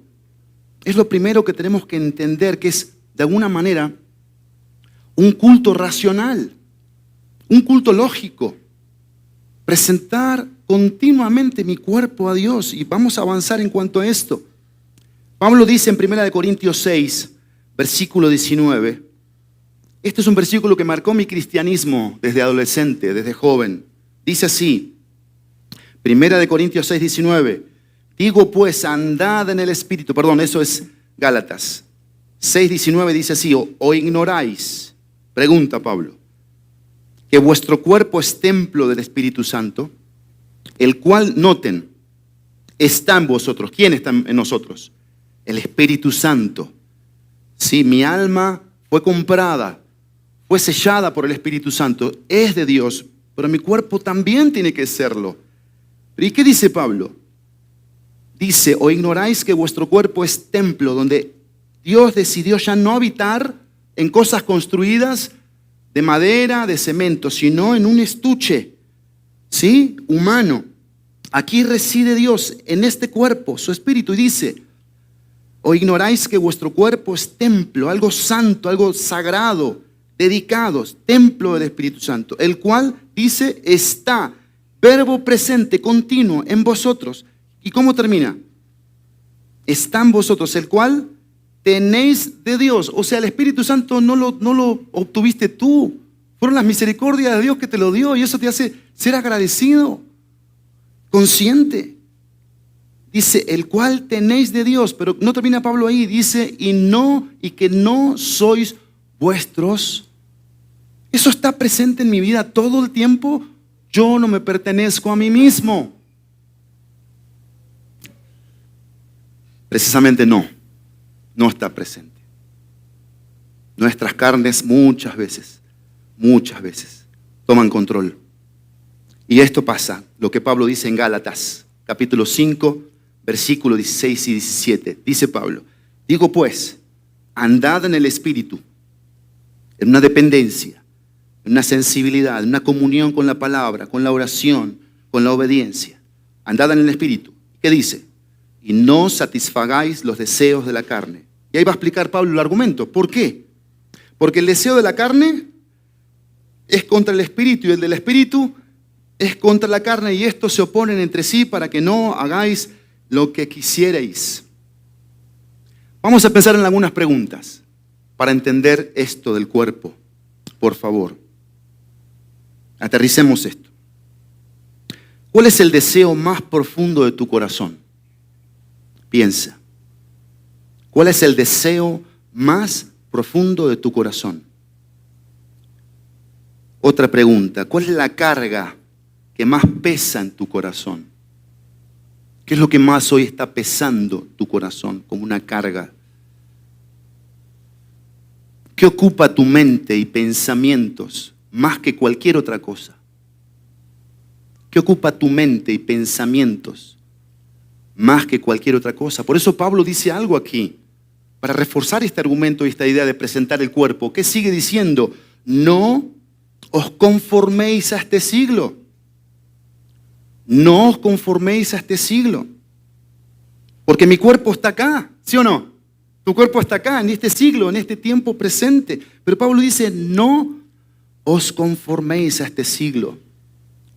Speaker 1: Es lo primero que tenemos que entender, que es de alguna manera un culto racional, un culto lógico. Presentar continuamente mi cuerpo a Dios, y vamos a avanzar en cuanto a esto. Pablo dice en 1 Corintios 6, versículo 19, este es un versículo que marcó mi cristianismo desde adolescente, desde joven. Dice así, 1 Corintios 6, 19, digo pues, andad en el Espíritu, perdón, eso es Gálatas 6, 19 dice así, o ignoráis, pregunta Pablo, que vuestro cuerpo es templo del Espíritu Santo, el cual, noten, está en vosotros. ¿Quién está en nosotros? El Espíritu Santo. Sí, mi alma fue comprada, fue sellada por el Espíritu Santo, es de Dios, pero mi cuerpo también tiene que serlo. ¿Y qué dice Pablo? dice, ¿o ignoráis que vuestro cuerpo es templo donde Dios decidió ya no habitar en cosas construidas de madera, de cemento, sino en un estuche, ¿sí? Humano? Aquí reside Dios en este cuerpo, su espíritu, y dice, ¿o ignoráis que vuestro cuerpo es templo, algo santo, algo sagrado, dedicados, templo del Espíritu Santo, el cual, dice, está, verbo presente, continuo, en vosotros? ¿Y cómo termina? Está en vosotros, el cual tenéis de Dios. O sea, el Espíritu Santo no lo obtuviste tú. Fueron las misericordias de Dios que te lo dio, y eso te hace ser agradecido, consciente. Dice, el cual tenéis de Dios, pero no termina Pablo ahí, dice, y que no sois vuestros. Eso está presente en mi vida todo el tiempo. Yo no me pertenezco a mí mismo. Precisamente no está presente. Nuestras carnes muchas veces toman control. Y esto pasa, lo que Pablo dice en Gálatas, capítulo 5, versículos 16 y 17. Dice Pablo, digo pues, andad en el Espíritu, en una dependencia, en una sensibilidad, en una comunión con la palabra, con la oración, con la obediencia. Andad en el Espíritu. ¿Qué dice? Y no satisfagáis los deseos de la carne. Y ahí va a explicar Pablo el argumento. ¿Por qué? Porque el deseo de la carne es contra el Espíritu, y el del Espíritu es contra la carne, y estos se oponen entre sí para que no hagáis lo que quisierais. Vamos a pensar en algunas preguntas para entender esto del cuerpo. Por favor, aterricemos esto. ¿Cuál es el deseo más profundo de tu corazón? Piensa. ¿Cuál es el deseo más profundo de tu corazón? Otra pregunta. ¿Cuál es la carga que más pesa en tu corazón? ¿Qué es lo que más hoy está pesando tu corazón como una carga? ¿Qué ocupa tu mente y pensamientos más que cualquier otra cosa? ¿Qué ocupa tu mente y pensamientos más que cualquier otra cosa? Por eso Pablo dice algo aquí, para reforzar este argumento y esta idea de presentar el cuerpo. ¿Qué sigue diciendo? No os conforméis a este siglo. No os conforméis a este siglo. Porque mi cuerpo está acá, ¿sí o no? Tu cuerpo está acá, en este siglo, en este tiempo presente. Pero Pablo dice, no os conforméis a este siglo.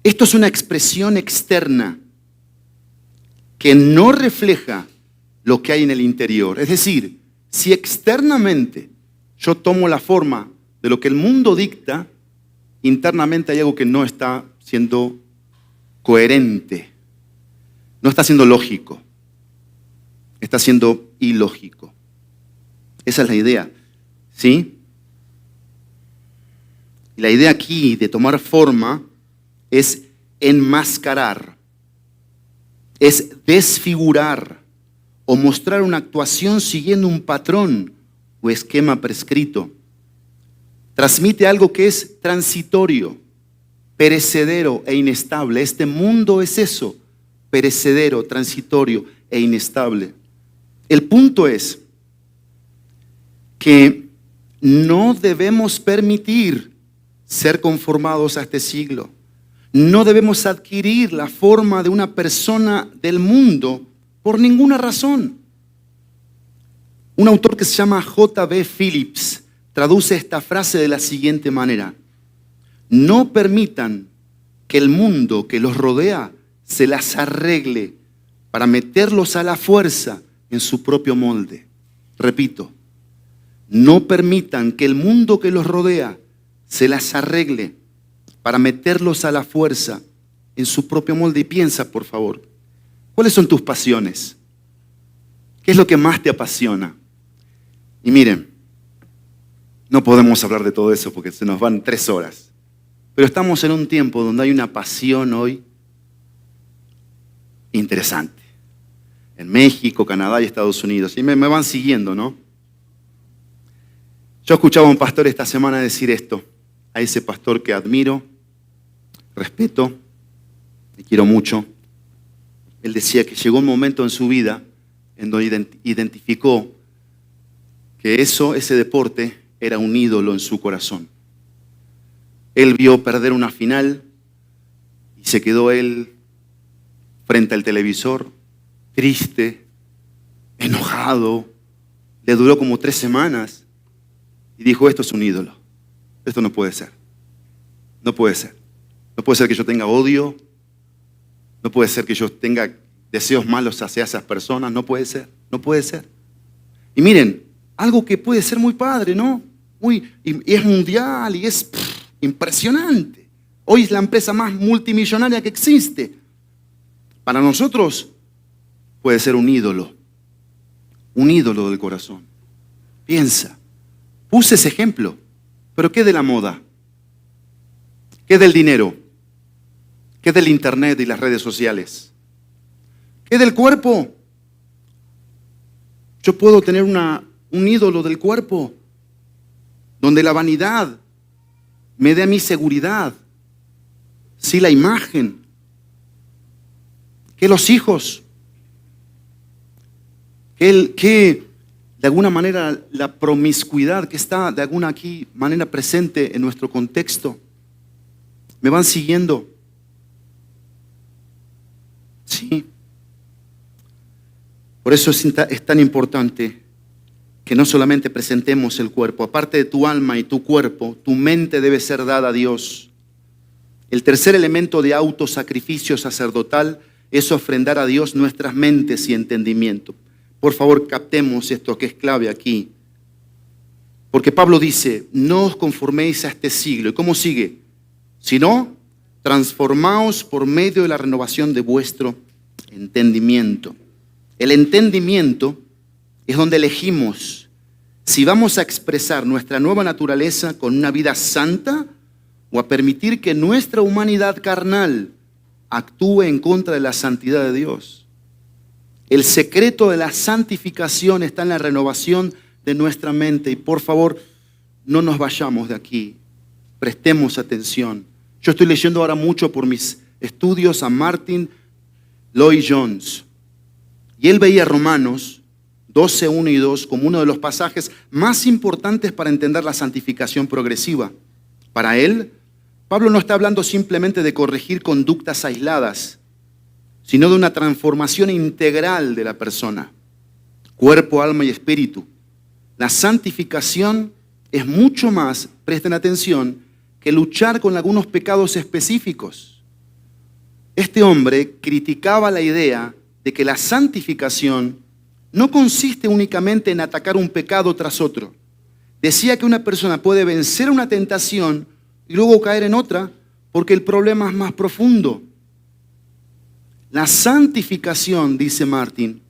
Speaker 1: Esto es una expresión externa que no refleja lo que hay en el interior. Es decir, si externamente yo tomo la forma de lo que el mundo dicta, internamente hay algo que no está siendo coherente, no está siendo lógico, está siendo ilógico. Esa es la idea, ¿sí? Y la idea aquí de tomar forma es enmascarar, es desfigurar o mostrar una actuación siguiendo un patrón o esquema prescrito. Transmite algo que es transitorio, perecedero e inestable. Este mundo es eso, perecedero, transitorio e inestable. El punto es que no debemos permitir ser conformados a este siglo. No debemos adquirir la forma de una persona del mundo por ninguna razón. Un autor que se llama J.B. Phillips traduce esta frase de la siguiente manera: no permitan que el mundo que los rodea se las arregle para meterlos a la fuerza en su propio molde. Repito, no permitan que el mundo que los rodea se las arregle para meterlos a la fuerza en su propio molde. Y piensa, por favor, ¿cuáles son tus pasiones? ¿Qué es lo que más te apasiona? Y miren, no podemos hablar de todo eso porque se nos van 3 horas. Pero estamos en un tiempo donde hay una pasión hoy interesante. En México, Canadá y Estados Unidos. Y me van siguiendo, ¿no? Yo escuchaba a un pastor esta semana decir esto. A ese pastor que admiro, respeto, le quiero mucho. él decía que llegó un momento en su vida en donde identificó que ese deporte era un ídolo en su corazón. Él vio perder una final y se quedó él frente al televisor, triste, enojado. Le duró como 3 semanas y dijo, esto es un ídolo. Esto no puede ser. No puede ser. No puede ser que yo tenga odio. No puede ser que yo tenga deseos malos hacia esas personas. No puede ser. No puede ser. Y miren, algo que puede ser muy padre, ¿no? Y es mundial y es impresionante. Hoy es la empresa más multimillonaria que existe. Para nosotros puede ser un ídolo del corazón. Piensa, puse ese ejemplo, pero ¿qué de la moda? ¿Qué del dinero? ¿Qué del internet y las redes sociales? ¿Qué del cuerpo? Yo puedo tener un ídolo del cuerpo, donde la vanidad me dé a mí seguridad. Sí, la imagen. ¿Qué los hijos? ¿Qué de alguna manera la promiscuidad que está de alguna manera presente en nuestro contexto? ¿Me van siguiendo? Sí. Por eso es tan importante que no solamente presentemos el cuerpo. Aparte de tu alma y tu cuerpo, tu mente debe ser dada a Dios. El tercer elemento de autosacrificio sacerdotal es ofrendar a Dios nuestras mentes y entendimiento. Por favor, captemos esto que es clave aquí. Porque Pablo dice, no os conforméis a este siglo. ¿Y cómo sigue? Sino, transformaos por medio de la renovación de vuestro entendimiento. El entendimiento es donde elegimos si vamos a expresar nuestra nueva naturaleza con una vida santa o a permitir que nuestra humanidad carnal actúe en contra de la santidad de Dios. El secreto de la santificación está en la renovación de nuestra mente. Y por favor, no nos vayamos de aquí. Prestemos atención. Yo estoy leyendo ahora mucho por mis estudios a Martin Lloyd-Jones. Y él veía Romanos 12, 1 y 2 como uno de los pasajes más importantes para entender la santificación progresiva. Para él, Pablo no está hablando simplemente de corregir conductas aisladas, sino de una transformación integral de la persona, cuerpo, alma y espíritu. La santificación es mucho más, presten atención, que luchar con algunos pecados específicos. Este hombre criticaba la idea de que la santificación no consiste únicamente en atacar un pecado tras otro. Decía que una persona puede vencer una tentación y luego caer en otra porque el problema es más profundo. La santificación, dice Martin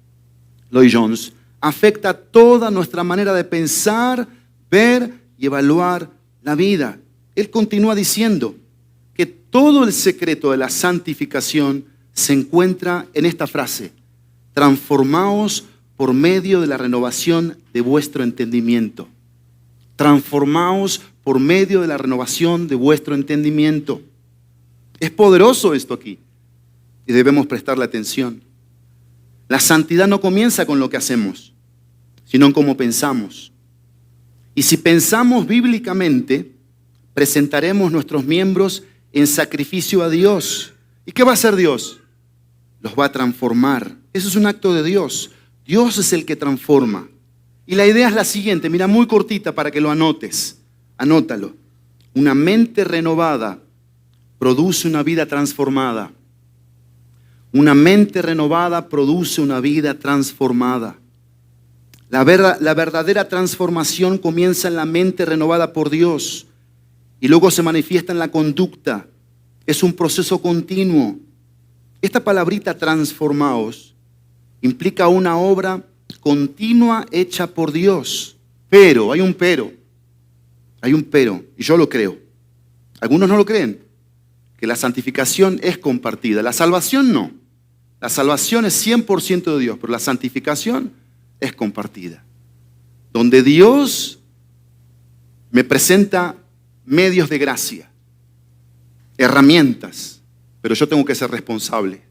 Speaker 1: Lloyd-Jones, afecta toda nuestra manera de pensar, ver y evaluar la vida. Él continúa diciendo que todo el secreto de la santificación se encuentra en esta frase: transformaos por medio de la renovación de vuestro entendimiento. Transformaos por medio de la renovación de vuestro entendimiento. Es poderoso esto aquí y debemos prestarle atención. La santidad no comienza con lo que hacemos, sino en cómo pensamos. Y si pensamos bíblicamente, presentaremos nuestros miembros en sacrificio a Dios. ¿Y qué va a hacer Dios? Los va a transformar. Eso es un acto de Dios. Dios es el que transforma. Y la idea es la siguiente, mira, muy cortita para que lo anotes. Anótalo. Una mente renovada produce una vida transformada. Una mente renovada produce una vida transformada. La verdadera transformación comienza en la mente renovada por Dios y luego se manifiesta en la conducta. Es un proceso continuo. Esta palabrita transformaos implica una obra continua hecha por Dios. Pero, hay un pero, y yo lo creo. Algunos no lo creen, que la santificación es compartida. La salvación no. La salvación es 100% de Dios, pero la santificación es compartida. Donde Dios me presenta medios de gracia, herramientas, pero yo tengo que ser responsable.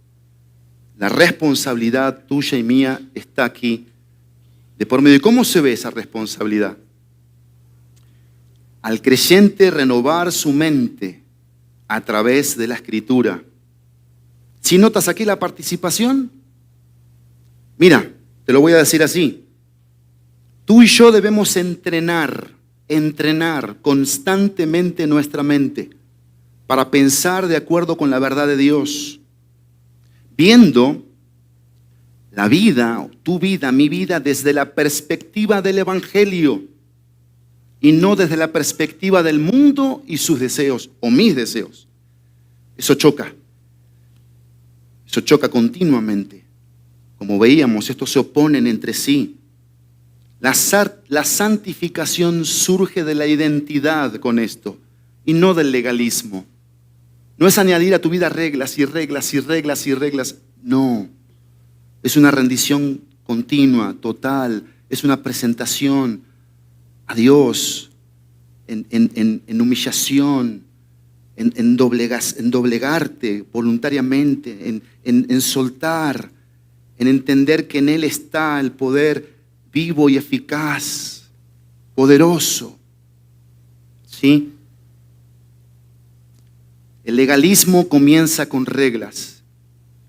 Speaker 1: La responsabilidad tuya y mía está aquí de por medio. ¿Y cómo se ve esa responsabilidad? Al creyente renovar su mente a través de la Escritura. Si notas aquí la participación, mira, te lo voy a decir así. Tú y yo debemos entrenar constantemente nuestra mente para pensar de acuerdo con la verdad de Dios, viendo la vida, tu vida, mi vida, desde la perspectiva del Evangelio y no desde la perspectiva del mundo y sus deseos o mis deseos. Eso choca continuamente. Como veíamos, estos se oponen entre sí. La santificación surge de la identidad con esto y no del legalismo. No es añadir a tu vida reglas y reglas y reglas y reglas. No. Es una rendición continua, total. Es una presentación a Dios en humillación, en doblegarte voluntariamente, en soltar, en entender que en Él está el poder vivo y eficaz, poderoso. ¿Sí? El legalismo comienza con reglas.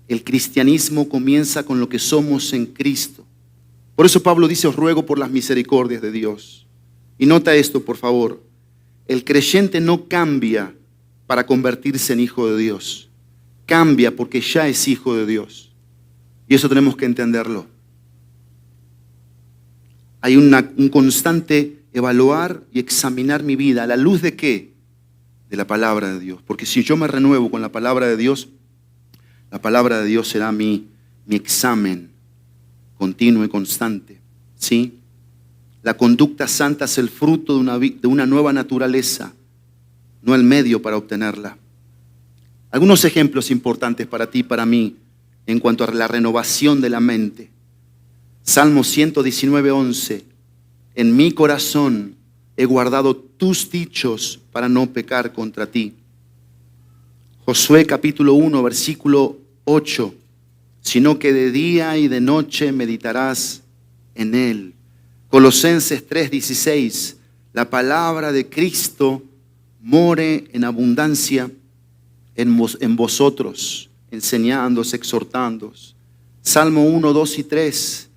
Speaker 1: El cristianismo comienza con lo que somos en Cristo. Por eso Pablo dice, os ruego por las misericordias de Dios. Y nota esto, por favor. El creyente no cambia para convertirse en hijo de Dios. Cambia porque ya es hijo de Dios. Y eso tenemos que entenderlo. Hay un constante evaluar y examinar mi vida. ¿A la luz de qué? De la palabra de Dios. Porque si yo me renuevo con la palabra de Dios, la palabra de Dios será mi examen continuo y constante. ¿Sí? La conducta santa es el fruto de una nueva naturaleza, no el medio para obtenerla. Algunos ejemplos importantes para ti y para mí en cuanto a la renovación de la mente. Salmo 119:11. En mi corazón he guardado tus dichos para no pecar contra ti. Josué capítulo 1, versículo 8. Sino que de día y de noche meditarás en él. Colosenses 3:16. La palabra de Cristo more en abundancia en vosotros, enseñándoos, exhortándoos. Salmo 1, 2 y 3.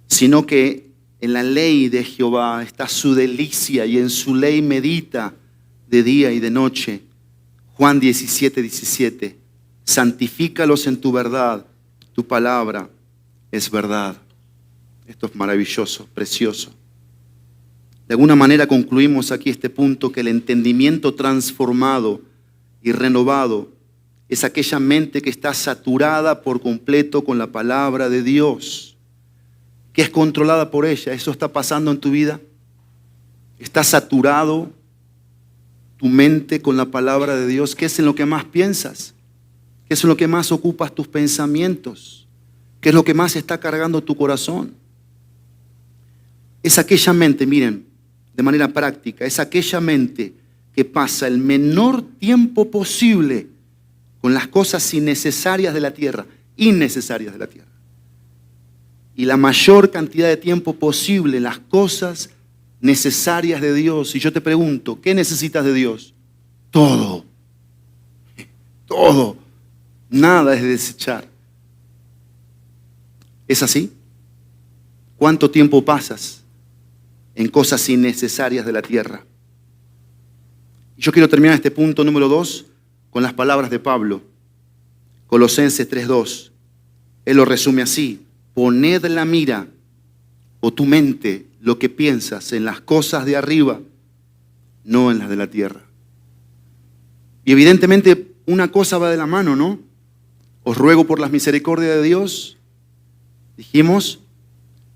Speaker 1: Sino que en la ley de Jehová está su delicia y en su ley medita de día y de noche. Juan 17:17. Santifícalos en tu verdad, tu palabra es verdad. Esto es maravilloso, precioso. De alguna manera concluimos aquí este punto, que el entendimiento transformado y renovado es aquella mente que está saturada por completo con la palabra de Dios, que es controlada por ella. ¿Eso está pasando en tu vida? ¿Está saturado tu mente con la palabra de Dios? ¿Qué es en lo que más piensas? ¿Qué es en lo que más ocupas tus pensamientos? ¿Qué es lo que más está cargando tu corazón? Es aquella mente, miren, de manera práctica, es aquella mente que pasa el menor tiempo posible con las cosas innecesarias de la tierra, y la mayor cantidad de tiempo posible en las cosas necesarias de Dios. Y yo te pregunto, ¿qué necesitas de Dios? Todo. Todo. Nada es de desechar. ¿Es así? ¿Cuánto tiempo pasas en cosas innecesarias de la tierra? Yo quiero terminar este punto número 2 con las palabras de Pablo. Colosenses 3:2. Él lo resume así: poned la mira o tu mente, lo que piensas, en las cosas de arriba, no en las de la tierra. Y evidentemente una cosa va de la mano, ¿no? Os ruego por las misericordias de Dios. Dijimos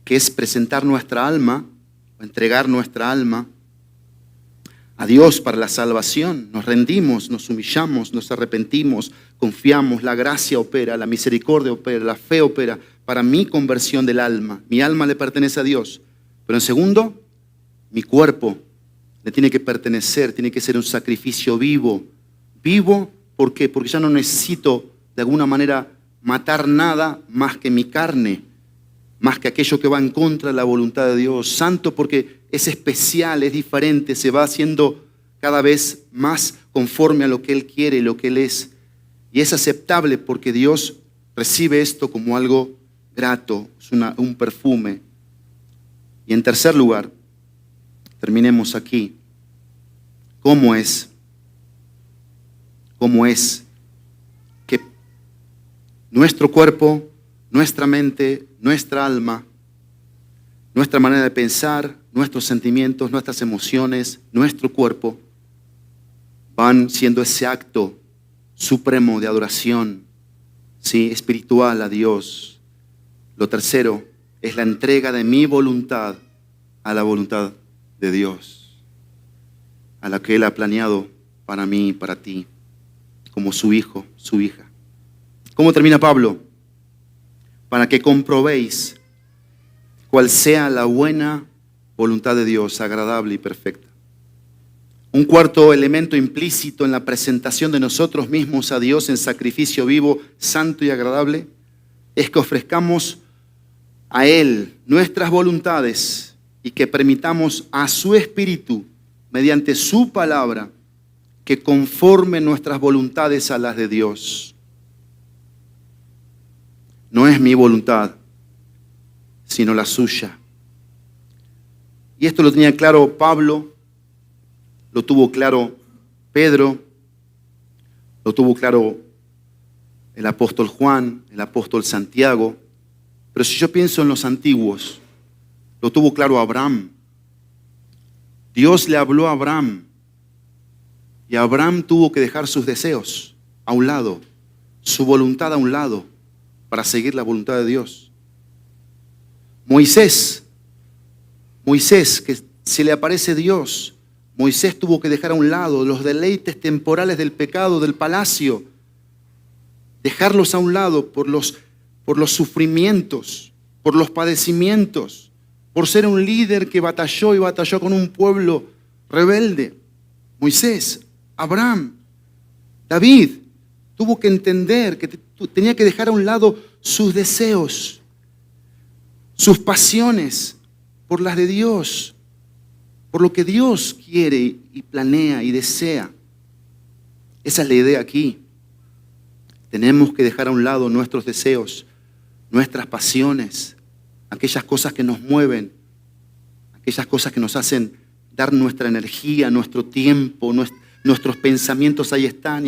Speaker 1: que es presentar nuestra alma, o entregar nuestra alma a Dios para la salvación. Nos rendimos, nos humillamos, nos arrepentimos, confiamos, la gracia opera, la misericordia opera, la fe opera para mi conversión del alma. Mi alma le pertenece a Dios. Pero en segundo, mi cuerpo le tiene que pertenecer, tiene que ser un sacrificio vivo. Vivo, ¿por qué? Porque ya no necesito de alguna manera matar nada más que mi carne, más que aquello que va en contra de la voluntad de Dios. Santo porque es especial, es diferente, se va haciendo cada vez más conforme a lo que Él quiere y lo que Él es. Y es aceptable porque Dios recibe esto como algo grato, es un perfume. Y en tercer lugar, terminemos aquí. ¿Cómo es que nuestro cuerpo, nuestra mente, nuestra alma, nuestra manera de pensar, nuestros sentimientos, nuestras emociones, nuestro cuerpo, van siendo ese acto supremo de adoración, ¿sí?, espiritual a Dios? Lo tercero es la entrega de mi voluntad a la voluntad de Dios, a la que Él ha planeado para mí y para ti, como su hijo, su hija. ¿Cómo termina Pablo? Para que comprobéis cuál sea la buena voluntad de Dios, agradable y perfecta. Un cuarto elemento implícito en la presentación de nosotros mismos a Dios en sacrificio vivo, santo y agradable, es que ofrezcamos a Él nuestras voluntades y que permitamos a su Espíritu, mediante su palabra, que conforme nuestras voluntades a las de Dios. No es mi voluntad, sino la suya. Y esto lo tenía claro Pablo, lo tuvo claro Pedro, lo tuvo claro el apóstol Juan, el apóstol Santiago. Pero si yo pienso en los antiguos, lo tuvo claro Abraham. Dios le habló a Abraham y Abraham tuvo que dejar sus deseos a un lado, su voluntad a un lado, para seguir la voluntad de Dios. Moisés, que se le aparece Dios, Moisés tuvo que dejar a un lado los deleites temporales del pecado, del palacio, dejarlos a un lado por los sufrimientos, por los padecimientos, por ser un líder que batalló con un pueblo rebelde. Moisés, Abraham, David, tuvo que entender que tenía que dejar a un lado sus deseos, sus pasiones por las de Dios, por lo que Dios quiere y planea y desea. Esa es la idea aquí. Tenemos que dejar a un lado nuestros deseos, nuestras pasiones, aquellas cosas que nos mueven, aquellas cosas que nos hacen dar nuestra energía, nuestro tiempo, nuestros pensamientos ahí están,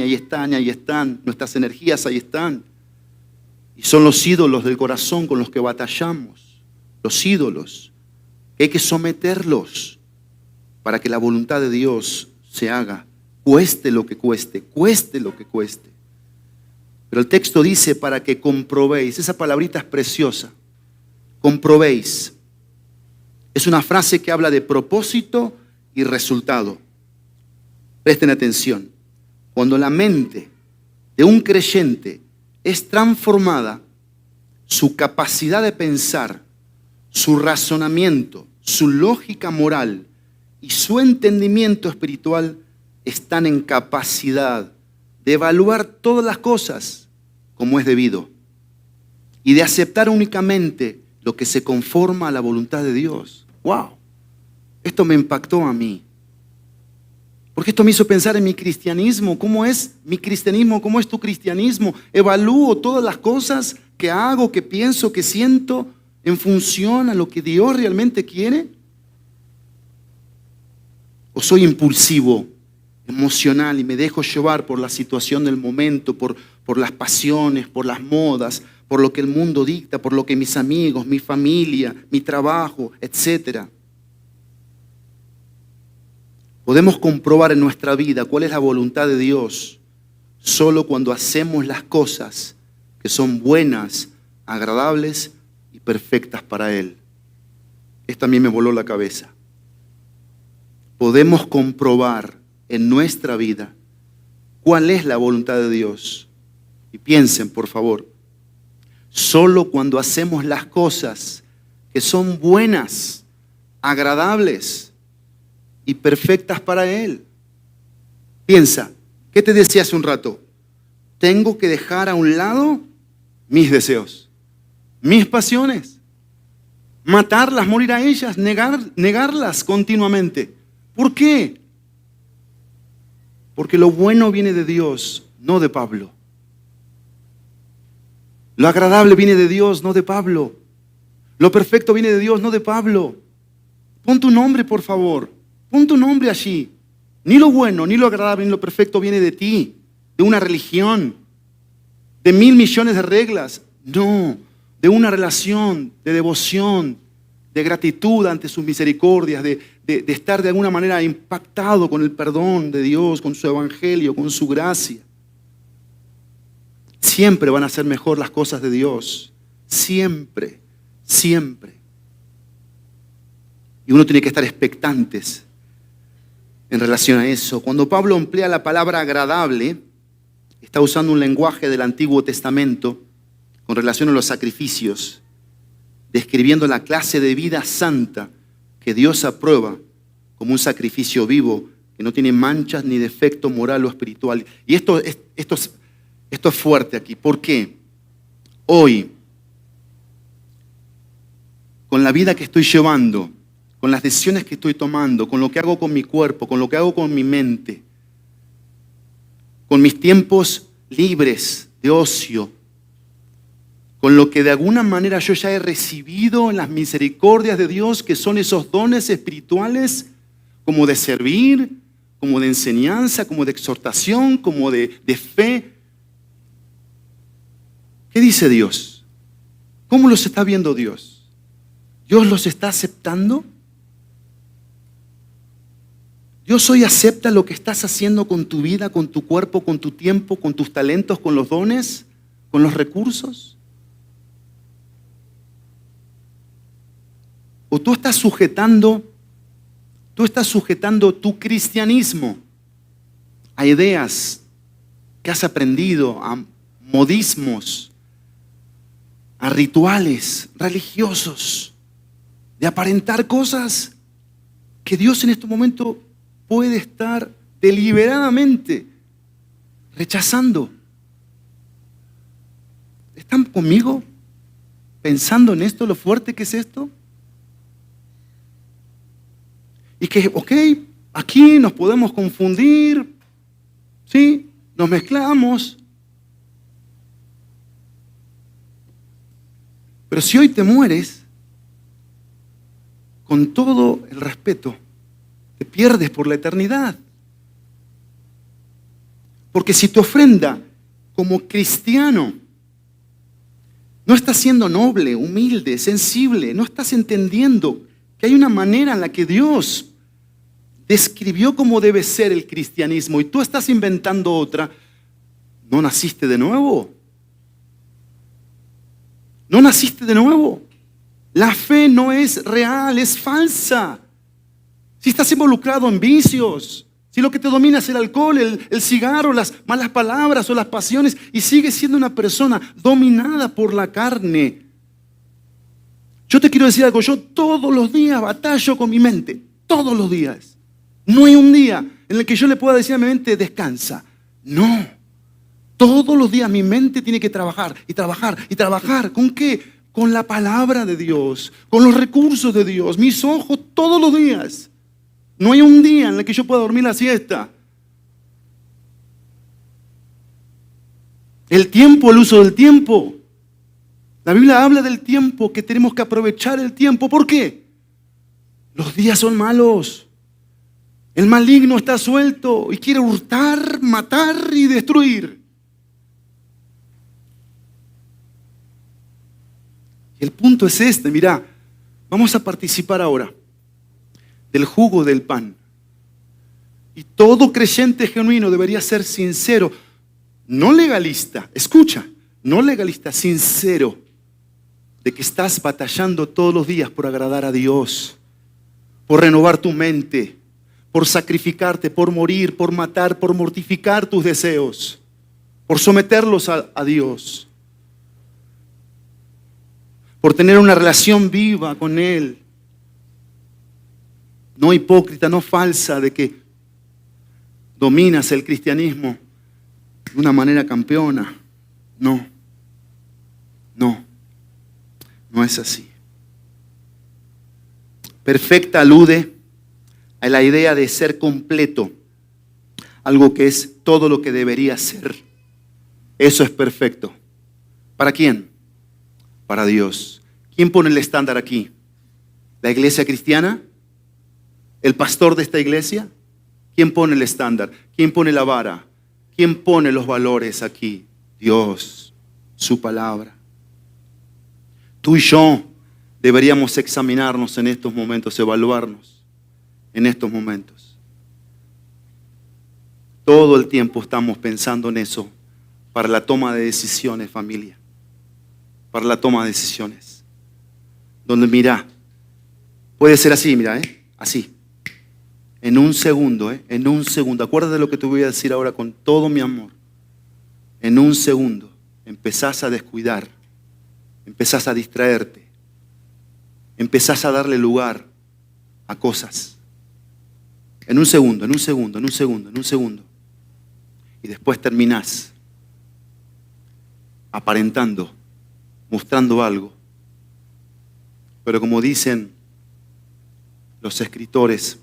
Speaker 1: nuestras energías ahí están. Y son los ídolos del corazón con los que batallamos, los ídolos, que hay que someterlos para que la voluntad de Dios se haga, cueste lo que cueste, cueste lo que cueste. Pero el texto dice para que comprobéis, esa palabrita es preciosa, comprobéis. Es una frase que habla de propósito y resultado. Presten atención. Cuando la mente de un creyente es transformada, su capacidad de pensar, su razonamiento, su lógica moral y su entendimiento espiritual están en capacidad de evaluar todas las cosas como es debido y de aceptar únicamente lo que se conforma a la voluntad de Dios. ¡Wow! Esto me impactó a mí. Porque esto me hizo pensar en mi cristianismo. ¿Cómo es mi cristianismo? ¿Cómo es tu cristianismo? ¿Evalúo todas las cosas que hago, que pienso, que siento en función a lo que Dios realmente quiere? ¿O soy impulsivo, emocional y me dejo llevar por la situación del momento, por las pasiones, por las modas, por lo que el mundo dicta, por lo que mis amigos, mi familia, mi trabajo, etcétera? Podemos comprobar en nuestra vida cuál es la voluntad de Dios solo cuando hacemos las cosas que son buenas, agradables y perfectas para Él. Esto a mí me voló la cabeza. Podemos comprobar en nuestra vida cuál es la voluntad de Dios. Y piensen, por favor, solo cuando hacemos las cosas que son buenas, agradables y perfectas para Él. Piensa, ¿qué te decía hace un rato? Tengo que dejar a un lado mis deseos, mis pasiones. Matarlas, morir a ellas, negarlas continuamente. ¿Por qué? Porque lo bueno viene de Dios, no de Pablo. Lo agradable viene de Dios, no de Pablo. Lo perfecto viene de Dios, no de Pablo. Pon tu nombre, por favor. Pon tu nombre allí. Ni lo bueno, ni lo agradable, ni lo perfecto viene de ti, de una religión, de 1.000 millones de reglas. No, de una relación, de devoción, de gratitud ante sus misericordias, de estar de alguna manera impactado con el perdón de Dios, con su evangelio, con su gracia. Siempre van a ser mejor las cosas de Dios. Siempre, siempre. Y uno tiene que estar expectantes en relación a eso. Cuando Pablo emplea la palabra agradable, está usando un lenguaje del Antiguo Testamento con relación a los sacrificios, describiendo la clase de vida santa que Dios aprueba como un sacrificio vivo, que no tiene manchas ni defecto moral o espiritual. Y esto es fuerte aquí. ¿Por qué? Hoy, con la vida que estoy llevando, con las decisiones que estoy tomando, con lo que hago con mi cuerpo, con lo que hago con mi mente, con mis tiempos libres de ocio, con lo que de alguna manera yo ya he recibido en las misericordias de Dios, que son esos dones espirituales, como de servir, como de enseñanza, como de exhortación, como de fe. ¿Qué dice Dios? ¿Cómo los está viendo Dios? ¿Dios los está aceptando? Dios hoy acepta lo que estás haciendo con tu vida, con tu cuerpo, con tu tiempo, con tus talentos, con los dones, con los recursos. ¿O tú estás sujetando tu cristianismo a ideas que has aprendido, a modismos, a rituales religiosos, de aparentar cosas que Dios en este momento puede estar deliberadamente rechazando? ¿Están conmigo pensando en esto, lo fuerte que es esto? Y que, aquí nos podemos confundir, ¿sí? Nos mezclamos. Pero si hoy te mueres, con todo el respeto, te pierdes por la eternidad. Porque si tu ofrenda como cristiano no estás siendo noble, humilde, sensible, no estás entendiendo que hay una manera en la que Dios describió cómo debe ser el cristianismo y tú estás inventando otra, ¿no naciste de nuevo? ¿No naciste de nuevo? La fe no es real, es falsa. Si estás involucrado en vicios, si lo que te domina es el alcohol, el cigarro, las malas palabras o las pasiones, y sigues siendo una persona dominada por la carne. Yo te quiero decir algo, yo todos los días batallo con mi mente, todos los días. No hay un día en el que yo le pueda decir a mi mente, descansa. No, todos los días mi mente tiene que trabajar y trabajar y trabajar. ¿Con qué? Con la palabra de Dios, con los recursos de Dios, mis ojos todos los días. No hay un día en el que yo pueda dormir la siesta. El tiempo, el uso del tiempo. La Biblia habla del tiempo, que tenemos que aprovechar el tiempo. ¿Por qué? Los días son malos. El maligno está suelto y quiere hurtar, matar y destruir. Y el punto es este, mirá, vamos a participar ahora del jugo del pan. Y todo creyente genuino debería ser sincero, no legalista, escucha, no legalista, sincero, de que estás batallando todos los días por agradar a Dios, por renovar tu mente, por sacrificarte, por morir, por matar, por mortificar tus deseos, por someterlos a Dios, por tener una relación viva con Él. No hipócrita, no falsa, de que dominas el cristianismo de una manera campeona. No. No, no es así. Perfecta alude a la idea de ser completo, algo que es todo lo que debería ser. Eso es perfecto. ¿Para quién? Para Dios. ¿Quién pone el estándar aquí? ¿La iglesia cristiana? ¿El pastor de esta iglesia? ¿Quién pone el estándar? ¿Quién pone la vara? ¿Quién pone los valores aquí? Dios, su palabra. Tú y yo deberíamos examinarnos en estos momentos, evaluarnos en estos momentos. Todo el tiempo estamos pensando en eso para la toma de decisiones, familia. Para la toma de decisiones. Donde mira, puede ser así, mira, así. En un segundo, en un segundo. Acuérdate de lo que te voy a decir ahora con todo mi amor. En un segundo empezás a descuidar, empezás a distraerte, empezás a darle lugar a cosas. En un segundo, en un segundo, en un segundo, en un segundo. Y después terminás aparentando, mostrando algo. Pero como dicen los escritores,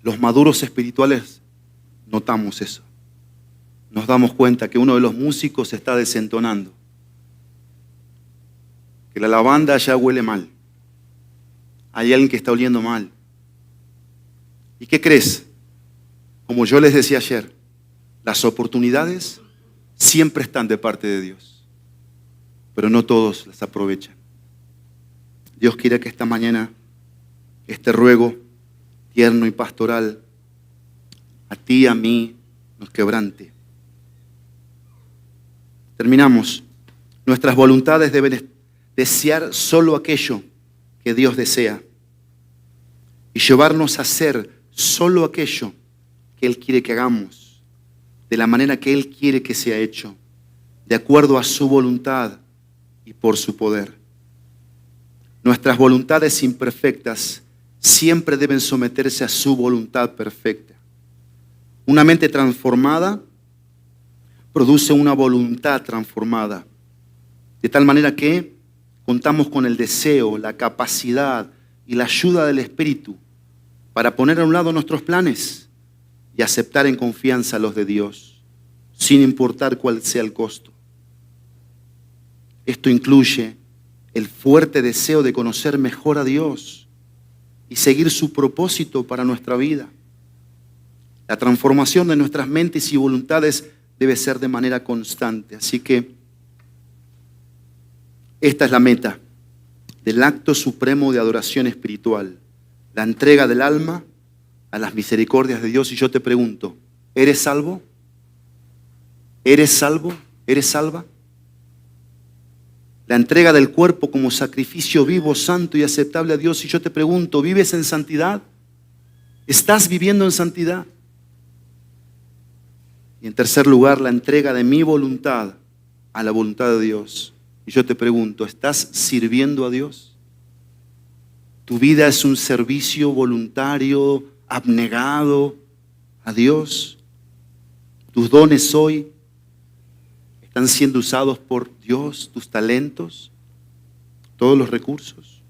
Speaker 1: los maduros espirituales notamos eso. Nos damos cuenta que uno de los músicos se está desentonando, que la lavanda ya huele mal, hay alguien que está oliendo mal. ¿Y qué crees? Como yo les decía ayer, las oportunidades siempre están de parte de Dios, pero no todos las aprovechan. Dios quiere que esta mañana este ruego tierno y pastoral a ti y a mí nos quebrante. Terminamos. Nuestras voluntades deben desear solo aquello que Dios desea y llevarnos a hacer solo aquello que Él quiere que hagamos, de la manera que Él quiere que sea hecho, de acuerdo a su voluntad y por su poder. Nuestras voluntades imperfectas siempre deben someterse a su voluntad perfecta. Una mente transformada produce una voluntad transformada, de tal manera que contamos con el deseo, la capacidad y la ayuda del Espíritu para poner a un lado nuestros planes y aceptar en confianza los de Dios, sin importar cuál sea el costo. Esto incluye el fuerte deseo de conocer mejor a Dios y seguir su propósito para nuestra vida. La transformación de nuestras mentes y voluntades debe ser de manera constante. Así que esta es la meta del acto supremo de adoración espiritual, la entrega del alma a las misericordias de Dios. Y yo te pregunto, ¿eres salvo? ¿Eres salvo? ¿Eres salva? La entrega del cuerpo como sacrificio vivo, santo y aceptable a Dios. Y yo te pregunto, ¿vives en santidad? ¿Estás viviendo en santidad? Y en tercer lugar, la entrega de mi voluntad a la voluntad de Dios. Y yo te pregunto, ¿estás sirviendo a Dios? ¿Tu vida es un servicio voluntario, abnegado a Dios? ¿Tus dones hoy están siendo usados por Dios? ¿Tus talentos? ¿Todos los recursos?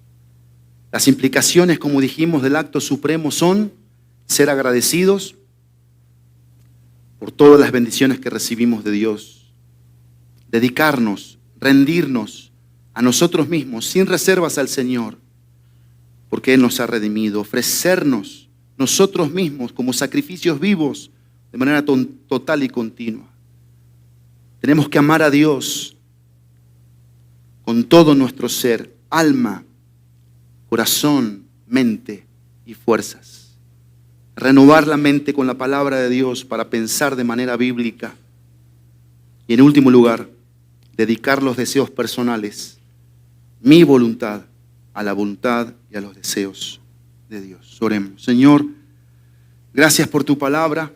Speaker 1: Las implicaciones, como dijimos, del acto supremo son ser agradecidos por todas las bendiciones que recibimos de Dios. Dedicarnos, rendirnos a nosotros mismos, sin reservas al Señor, porque Él nos ha redimido. Ofrecernos nosotros mismos como sacrificios vivos de manera total y continua. Tenemos que amar a Dios con todo nuestro ser, alma, corazón, mente y fuerzas. Renovar la mente con la palabra de Dios para pensar de manera bíblica. Y en último lugar, dedicar los deseos personales, mi voluntad, a la voluntad y a los deseos de Dios. Oremos. Señor, gracias por tu palabra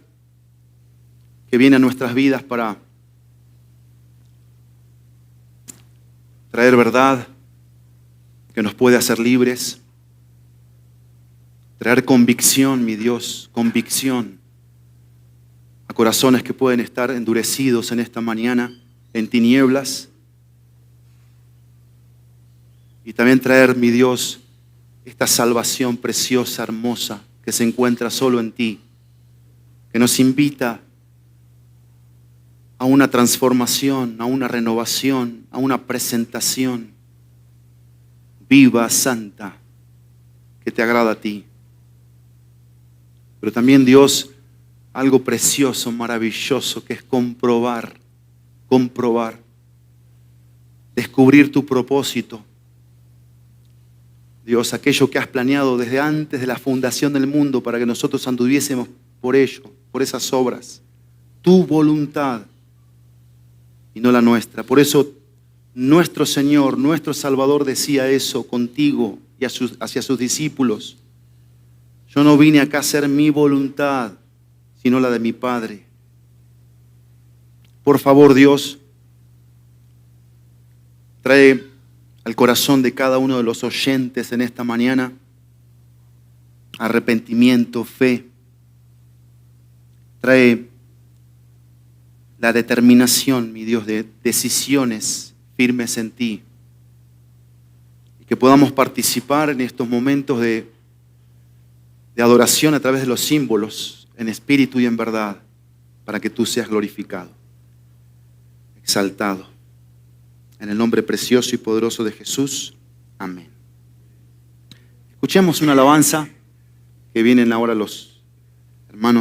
Speaker 1: que viene a nuestras vidas para traer verdad que nos puede hacer libres, traer convicción, mi Dios, convicción a corazones que pueden estar endurecidos en esta mañana, en tinieblas, y también traer, mi Dios, esta salvación preciosa, hermosa, que se encuentra solo en ti, que nos invita a una transformación, a una renovación, a una presentación viva, santa, que te agrada a ti. Pero también, Dios, algo precioso, maravilloso, que es comprobar, descubrir tu propósito. Dios, aquello que has planeado desde antes de la fundación del mundo para que nosotros anduviésemos por ello, por esas obras. Tu voluntad y no la nuestra. Por eso nuestro Señor, nuestro Salvador decía eso contigo y hacia sus discípulos. Yo no vine acá a hacer mi voluntad, sino la de mi Padre. Por favor, Dios, trae al corazón de cada uno de los oyentes en esta mañana arrepentimiento, fe. Trae la determinación, mi Dios, de decisiones firmes en ti. Y que podamos participar en estos momentos de adoración a través de los símbolos, en espíritu y en verdad, para que tú seas glorificado, exaltado. En el nombre precioso y poderoso de Jesús. Amén. Escuchemos una alabanza que vienen ahora los hermanos.